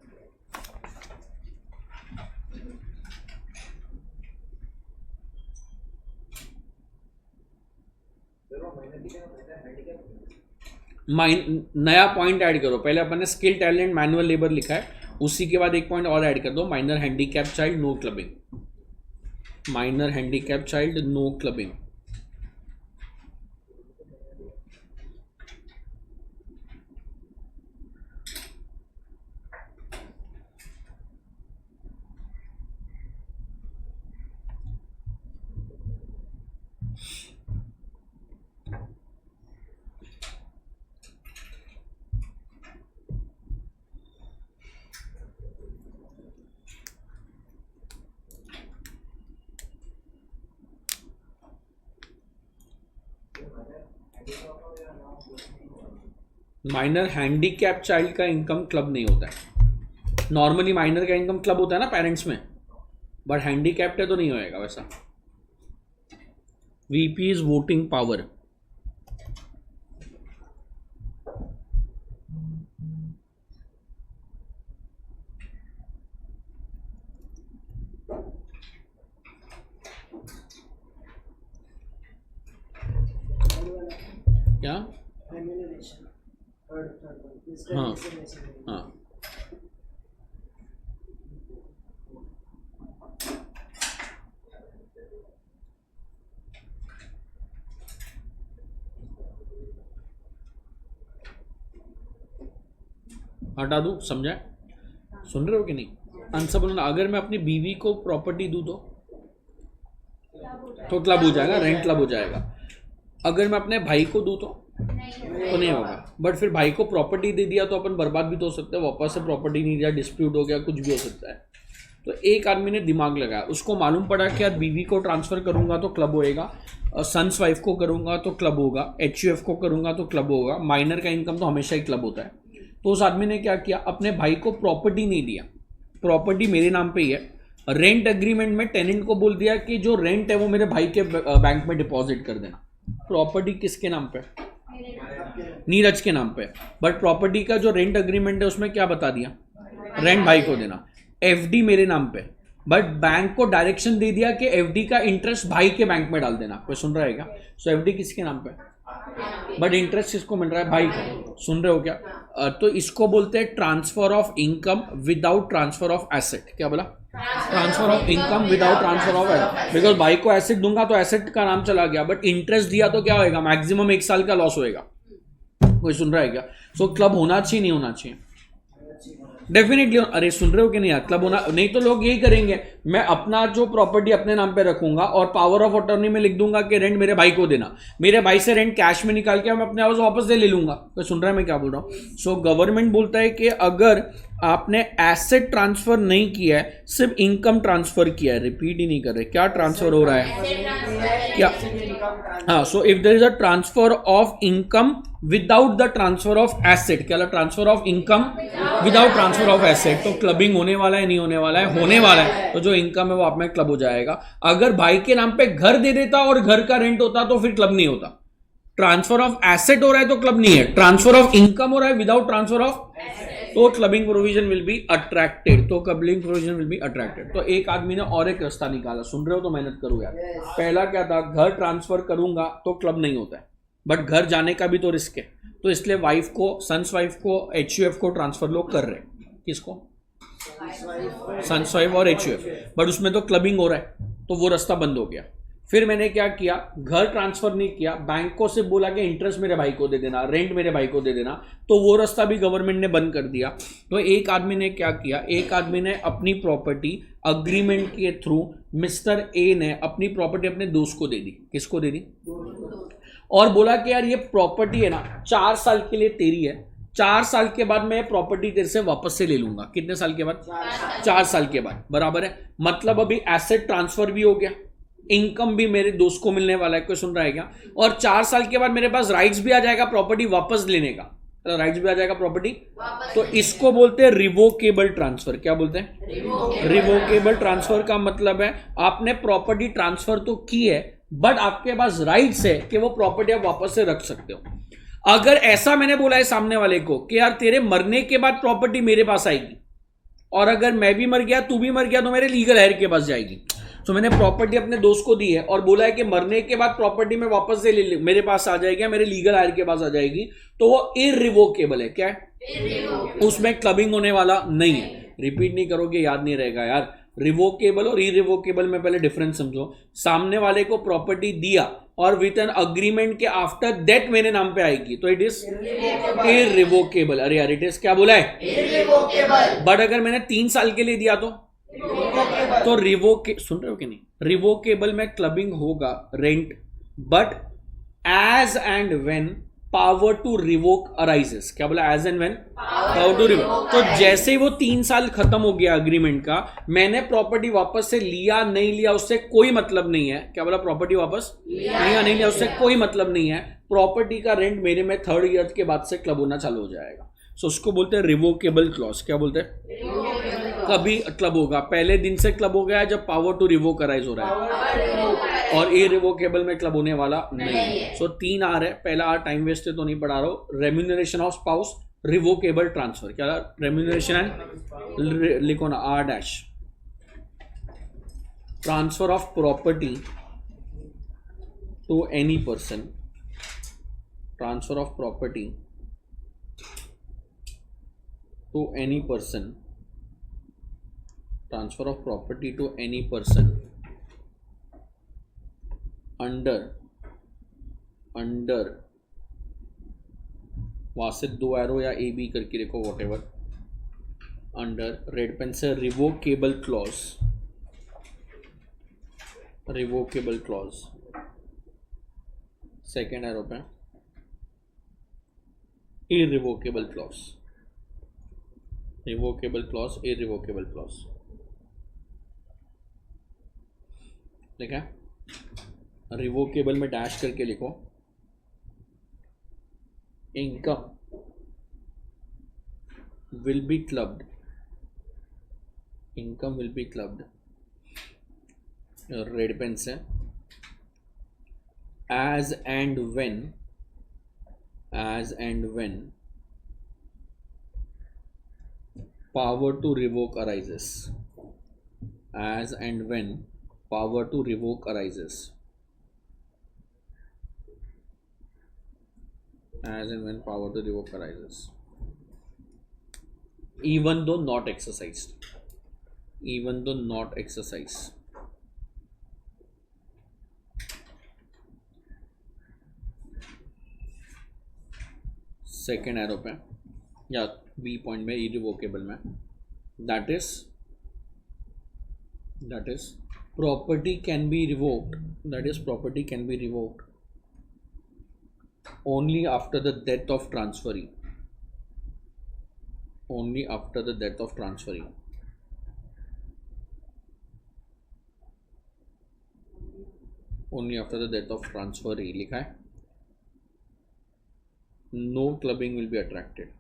नया पॉइंट ऐड करो, पहले अपन ने स्किल टैलेंट मैनुअल लेबर लिखा है, उसी के बाद एक पॉइंट और ऐड कर दो, minor handicap child no clubbing, minor handicap child no clubbing. Minor handicap child का इनकम क्लब नहीं होता है, नॉर्मली माइनर का इनकम क्लब होता है ना पेरेंट्स में, बट हैंडीकैप्ड है तो नहीं होएगा वैसा। वीपी इज वोटिंग पावर, क्या? हाँ हाँ हटा दूँ, समझा? सुन रहे हो कि नहीं? आंसर बोलो ना। अगर मैं अपनी बीवी को प्रॉपर्टी दूँ तो क्लब हो जाएगा, रेंट क्लब हो जाएगा। अगर मैं अपने भाई को दूँ तो नहीं होगा। बट फिर भाई को प्रॉपर्टी दे दिया तो अपन बर्बाद भी तो हो सकते हैं, वापस से प्रॉपर्टी नहीं दिया, डिस्प्यूट हो गया, कुछ भी हो सकता है। तो एक आदमी ने दिमाग लगाया, उसको मालूम पड़ा कि यार बीवी को ट्रांसफ़र करूंगा तो क्लब होएगा, सन्स वाइफ को करूंगा तो क्लब होगा, HUF को करूंगा तो क्लब होगा, माइनर का इनकम तो हमेशा ही क्लब होता है। तो उस आदमी ने क्या किया, अपने भाई को प्रॉपर्टी नहीं दिया, प्रॉपर्टी मेरे नाम पे ही है, रेंट एग्रीमेंट में टेनेंट को बोल दिया कि जो रेंट है वो मेरे भाई के बैंक में डिपॉजिट कर देना। प्रॉपर्टी किसके नाम पे? नीरज के नाम पे, बट प्रॉपर्टी का जो रेंट अग्रीमेंट है उसमें क्या बता दिया, रेंट भाई को देना। एफडी मेरे नाम पे, बट बैंक को डायरेक्शन दे दिया कि एफडी का इंटरेस्ट भाई के बैंक में डाल देना। कोई सुन रहा है क्या? सो एफडी किसके नाम पे, बट इंटरेस्ट किसको मिल रहा है, भाई को। सुन रहे हो क्या? तो इसको बोलते हैं transfer of income without transfer of asset. क्या बोला? Transfer of income without transfer of asset. Because भाई को एसेट दूंगा तो एसेट का नाम चला गया, बट इंटरेस्ट दिया तो क्या होएगा, मैक्सिमम 1 साल का लॉस होएगा। कोई सुन रहा है क्या? सो क्लब होना चाहिए नहीं होना चाहिए? डेफिनेटली। अरे सुन रहे हो कि नहीं यार? क्लब होना, नहीं तो लोग यही करेंगे, मैं अपना जो प्रॉपर्टी अपने नाम पे रखूंगा और पावर ऑफ अटॉर्नी में लिख दूंगा कि रेंट मेरे भाई को देना, मेरे भाई से रेंट कैश में निकाल के मैं अपने पास वापस दे ले लूंगा। तो सुन रहा है मैं क्या बोल रहा हूँ? सो गवर्नमेंट बोलता है कि अगर आपने एसेट ट्रांसफर नहीं किया है, सिर्फ इनकम ट्रांसफर किया है, रिपीट ही नहीं कर रहे, क्या ट्रांसफर हो रहा है क्या? हाँ, so if there is a transfer of income without the transfer of asset, क्या transfer of income without transfer of asset, तो क्लबिंग होने वाला है नहीं होने वाला है? होने वाला है। तो जो इनकम है वो आप में क्लब हो जाएगा। अगर भाई के नाम पे घर दे देता और घर का रेंट होता तो फिर क्लब नहीं होता। ट्रांसफर ऑफ एसेट हो रहा है तो क्लब नहीं है, ट्रांसफर ऑफ इनकम हो रहा है विदाउट ट्रांसफर ऑफ, तो clubbing provision will be attracted. तो clubbing provision will be attracted. तो एक आदमी ने और एक रास्ता निकाला, सुन रहे हो तो मेहनत करो यार। पहला क्या था, घर ट्रांसफर करूंगा तो क्लब नहीं होता है, बट घर जाने का भी तो रिस्क है, तो इसलिए वाइफ को, सन्स वाइफ को HUF को ट्रांसफर लोग कर रहे हैं। किसको? सन्स वाइफ और HUF, बट उसमें तो क्लबिंग हो रहा है, तो वो रास्ता बंद हो गया। फिर मैंने क्या किया, घर ट्रांसफर नहीं किया, बैंक को सिर्फ बोला कि इंटरेस्ट मेरे भाई को दे देना, रेंट मेरे भाई को दे देना, तो वो रास्ता भी गवर्नमेंट ने बंद कर दिया। तो एक आदमी ने क्या किया, एक आदमी ने अपनी प्रॉपर्टी अग्रीमेंट के थ्रू, मिस्टर ए ने अपनी प्रॉपर्टी अपने दोस्त को दे दी। किसको दे दी? और बोला कि यार ये प्रॉपर्टी है ना 4 साल के लिए तेरी है, 4 साल के बाद मैं प्रॉपर्टी तेरे से वापस से ले लूंगा। कितने साल के बाद? 4 साल के बाद, बराबर है। मतलब अभी एसेट ट्रांसफर भी हो गया, इनकम भी मेरे दोस्त को मिलने वाला है। कोई सुन रहा है क्या? और 4 साल के बाद मेरे पास राइट्स भी आ जाएगा प्रॉपर्टी वापस लेने का, राइट्स भी आ जाएगा प्रॉपर्टी। तो इसको बोलते हैं रिवोकेबल ट्रांसफर। क्या बोलते हैं? रिवोकेबल ट्रांसफर का मतलब है आपने प्रॉपर्टी ट्रांसफर तो की है, बट आपके पास राइट्स है कि वो प्रॉपर्टी आप वापस से रख सकते हो। अगर ऐसा मैंने बोला है सामने वाले को कि यार तेरे मरने के बाद प्रॉपर्टी मेरे पास आएगी, और अगर मैं भी मर गया तू भी मर गया तो मेरे लीगल हेयर के पास जाएगी। तो मैंने प्रॉपर्टी अपने दोस्त को दी है और बोला है कि मरने के बाद प्रॉपर्टी में वापस से ले मेरे पास आ जाएगी, मेरे लीगल हायर के पास आ जाएगी, तो वो इररिवोकेबल है। क्या है? उसमें क्लबिंग होने वाला नहीं है। रिपीट नहीं करोगे याद नहीं रहेगा यार। रिवोकेबल और इररिवोकेबल में पहले डिफरेंस समझो। सामने वाले को प्रॉपर्टी दिया और विथ एन अग्रीमेंट के आफ्टर दैट मेरे नाम पे आएगी तो इट इज इररिवोकेबल। अरे यार, इट इज क्या बोला है? इररिवोकेबल। बट अगर मैंने 3 साल के लिए दिया तो रिवोके, सुन रहे हो कि नहीं? रिवोकेबल में क्लबिंग होगा rent, but as and when power to revoke arises. क्या बोला? As and when power to revoke. तो जैसे ही वो 3 साल खत्म हो गया अग्रीमेंट का, मैंने प्रॉपर्टी वापस से लिया नहीं लिया उससे कोई मतलब नहीं है। क्या बोला? प्रॉपर्टी वापस लिया नहीं लिया उससे कोई मतलब नहीं है। प्रॉपर्टी का रेंट मेरे में 3rd ईयर के बाद से क्लब होना चालू हो जाएगा। सो उसको बोलते हैं रिवोकेबल क्लॉज। क्या बोलते हैं? कभी क्लब होगा, पहले दिन से क्लब हो गया जब पावर टू रिवोक अराइज हो रहा है, और इररिवोकेबल में क्लब होने वाला नहीं है। सो 3 आर है। पहला आर टाइम वेस्ट है तो नहीं पढ़ा रहा हूं। Remuneration of spouse, revocable transfer. क्या? रेम्यूनरेशन एंड लिखो ना R-, transfer of property to any person, transfer of property to any person, transfer of property to any person under वहां से 2 एरो या AB करके देखो, whatever, under red pen से revocable clause, revocable clause, second arrow पे irrevocable clause, revocable clause, irrevocable clause. लिखा? Revocable में dash करके लिखो, income will be clubbed, income will be clubbed, red pen से, as and when as and when power to revoke arises, as and when power to revoke arises, as and when power to revoke arises, even though not exercised, even though not exercised. Second arrow पे या B point में irrevocable में, that is property can be revoked, that is property can be revoked only after the death of transferee, only after the death of transferee, only after the death of transferee लिखा है. No clubbing will be attracted,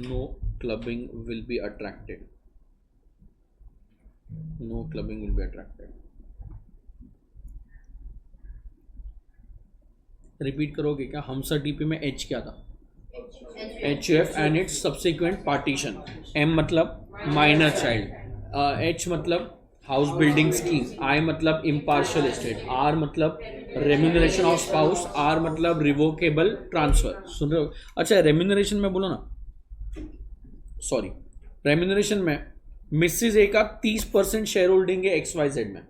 no clubbing will be attracted, no clubbing will be attracted. Repeat करोगे क्या? हमसा TP में H क्या था? HF and its subsequent partition. M मतलब minor child, H मतलब house building scheme, I मतलब impartial estate, R मतलब remuneration of spouse, R मतलब रिवोकेबल ट्रांसफर. सुन रहे हो? अच्छा, रेम्यूनरेशन में बोलो ना, सॉरी, रेम्यूनरेशन में मिसेस ए का 30% शेयर होल्डिंग है XYZ में,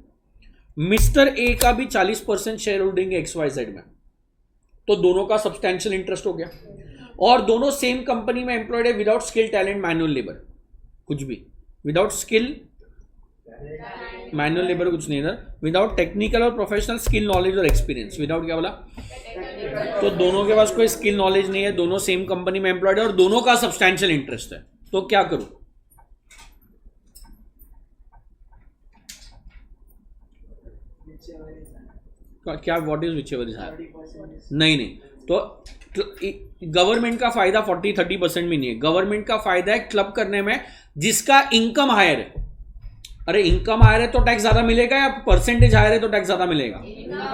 मिस्टर ए का भी 40% शेयर होल्डिंग है XYZ में, तो दोनों का सब्सटैंशियल इंटरेस्ट हो गया. और दोनों सेम कंपनी में एम्प्लॉयड है without skill, talent, manual labour, कुछ भी विदाउट स्किल, मैनुअल लेबर कुछ नहीं इधर, विदाउट टेक्निकल और प्रोफेशनल स्किल, नॉलेज और एक्सपीरियंस. विदाउट क्या बोला? तो दोनों के पास कोई स्किल नॉलेज नहीं है, दोनों सेम कंपनी में एम्प्लॉयड है और दोनों का सब्सटैंशियल इंटरेस्ट है. तो क्या करूं? क्या? What is whichever is higher? नहीं नहीं, तो गवर्नमेंट का फायदा 40-30% भी नहीं है. गवर्नमेंट का फायदा है क्लब करने में जिसका इनकम हायर है. अरे इनकम हायर है तो टैक्स ज्यादा मिलेगा या परसेंटेज हायर है तो टैक्स ज्यादा मिलेगा?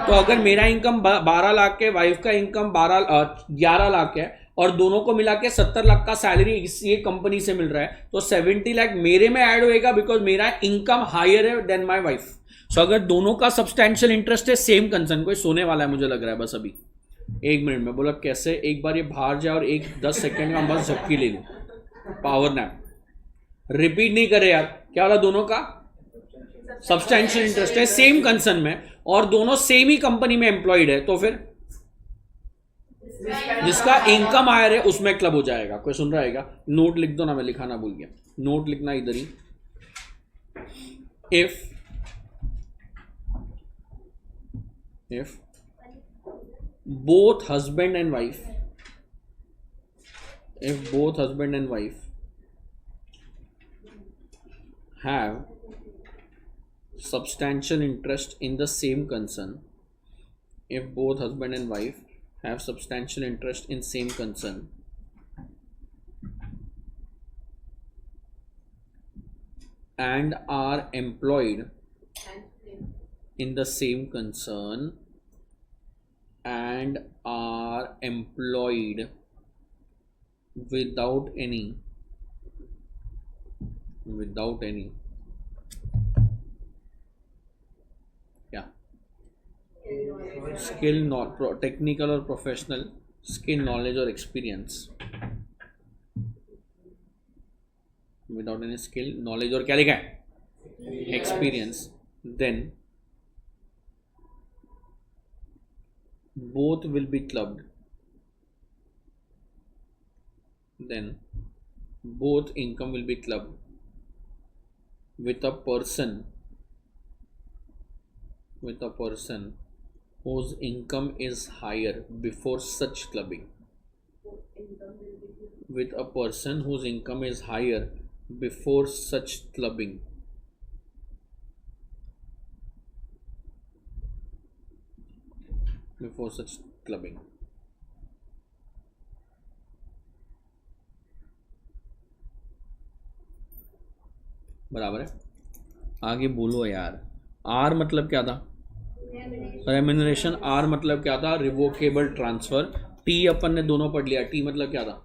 तो अगर मेरा इनकम 12 लाख है, वाइफ का इनकम 11 लाख है और दोनों को मिला के 70 लाख का सैलरी ये कंपनी से मिल रहा है, तो 70 लाख मेरे में ऐड होएगा बिकॉज मेरा इनकम हायर है देन माय वाइफ. सो अगर दोनों का सब्सटैंशियल इंटरेस्ट है, सेम कंसर्न, कोई सोने वाला है मुझे लग रहा है बस अभी 1 मिनट में. बोला कैसे? एक बार ये बाहर जाए और 10 सेकेंड का बस झपकी ले लूं, पावर नैप. रिपीट नहीं करे यार. क्या बोला? दोनों का सब्सटैंशियल इंटरेस्ट है सेम कंसर्न में और दोनों सेम ही कंपनी में एम्प्लॉयड है, तो फिर जिसका इनकम हायर है उसमें क्लब हो जाएगा. कोई सुन रहा है क्या? नोट लिख दो ना, मैं लिखाना भूल गया. नोट लिखना इधर ही. If both husband and wife, if both husband and wife have substantial interest in the same concern, if both husband and wife have substantial interest in same concern and are employed in the same concern and are employed without any yeah skill, not technical or professional skill, knowledge or experience, without any skill, knowledge और क्या लिखा है? experience, then both will be clubbed, then both income will be clubbed with a person whose income is higher before such clubbing, with a person whose income is higher before such clubbing. Before such clubbing. बराबर है. आगे बोलो यार. Are मतलब क्या था? Remuneration. Are मतलब क्या था? Revocable transfer. टी अपन ने दोनों पढ़ लिया, टी मतलब क्या था,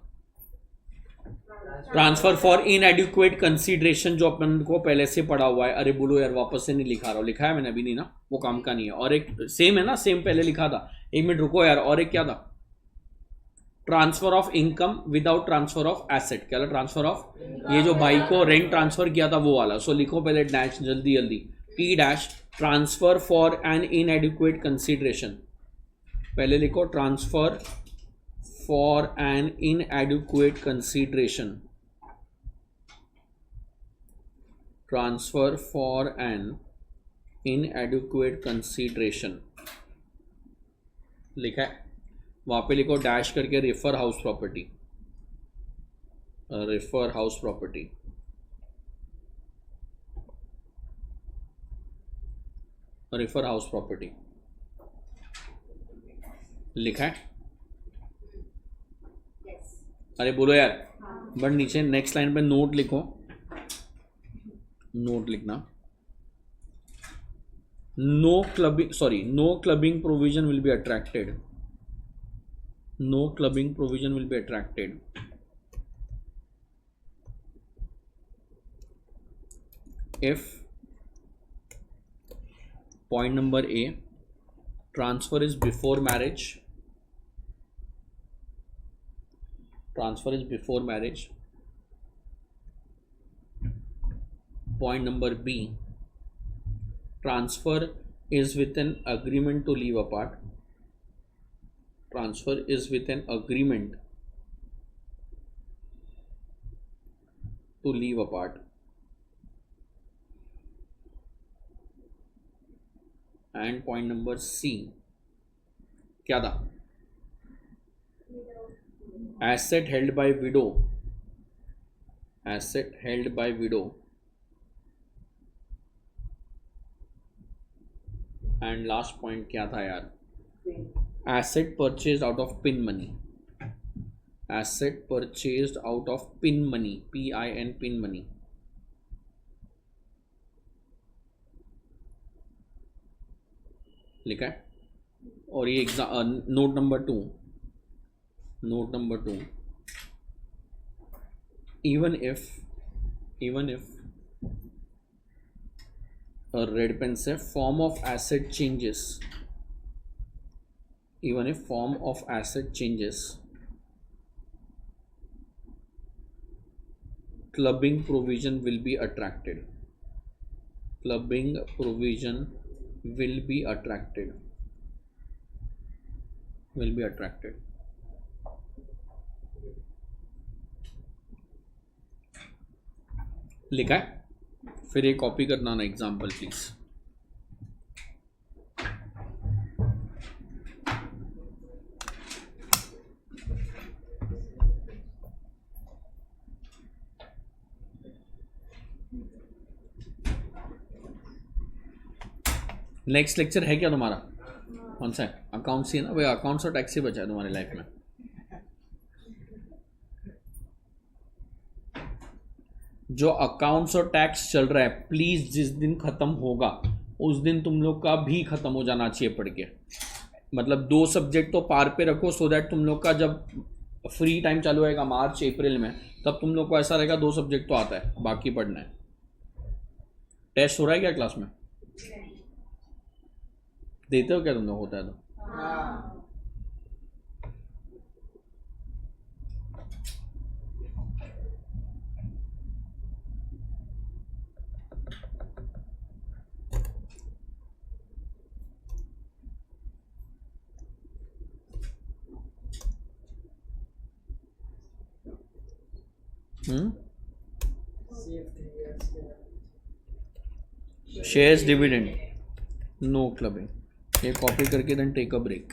ट्रांसफर फॉर इनएडिक्वेट कंसीडरेशन, जो अपन को पहले से पढ़ा हुआ है। अरे बोलो यार, वापस से नहीं लिखा रहा हूँ, लिखा है मैंने अभी नहीं ना, वो काम का नहीं है। और एक सेम है ना, सेम पहले लिखा था, एक मिनट रुको यार। और एक क्या था, transfer of income without transfer of asset. क्या था, ट्रांसफर ऑफ, ये जो भाई को रेंट ट्रांसफर किया था वो वाला। सो लिखो पहले डैश, जल्दी जल्दी, T dash transfer for an inadequate consideration. पहले लिखो transfer for an inadequate consideration, transfer for an inadequate consideration लिखा है। वहां पे लिखो डैश करके refer house property, refer house property, refer house property लिखा है। अरे बोलो यार, बट नीचे नेक्स्ट लाइन पे नोट लिखो, नोट लिखना, no clubbing, sorry, no clubbing provision will be attracted, no clubbing provision will be attracted if point number A, transfer is before marriage, transfer is before marriage. Point number B, transfer is with an agreement to live apart, transfer is with an agreement to live apart. And point number C क्या था, asset held by widow, asset held by widow. And last point क्या था यार, asset purchased out of PIN money, asset purchased out of PIN money, PIN, PIN money लिखा है। और ये exam note number 2, note number 2, even if a red pen से form of asset changes, even if form of asset changes, clubbing provision will be attracted, clubbing provision will be attracted, will be attracted। लिखा है, फिर ये copy करना ना example please. Next lecture है क्या तुम्हारा, कौन सा है, अकाउंट्स ही है ना भाई, अकाउंट्स और टैक्स ही बचा है तुम्हारी लाइफ में। जो अकाउंट्स और टैक्स चल रहा है, प्लीज जिस दिन खत्म होगा उस दिन तुम लोग का भी खत्म हो जाना चाहिए पढ़ के, मतलब 2 सब्जेक्ट तो पार पे रखो, सो दैट तुम लोग का जब फ्री टाइम चालू होएगा मार्च अप्रैल में, तब तुम लोग को ऐसा रहेगा 2 सब्जेक्ट तो आता है, बाकी पढ़ना है। टेस्ट हो रहा है क्या क्लास में, देते हो क्या तुम लोग, होता है तो शेयर्स डिविडेंड, नो क्लबिंग। ये कॉपी करके देन टेक अ ब्रेक।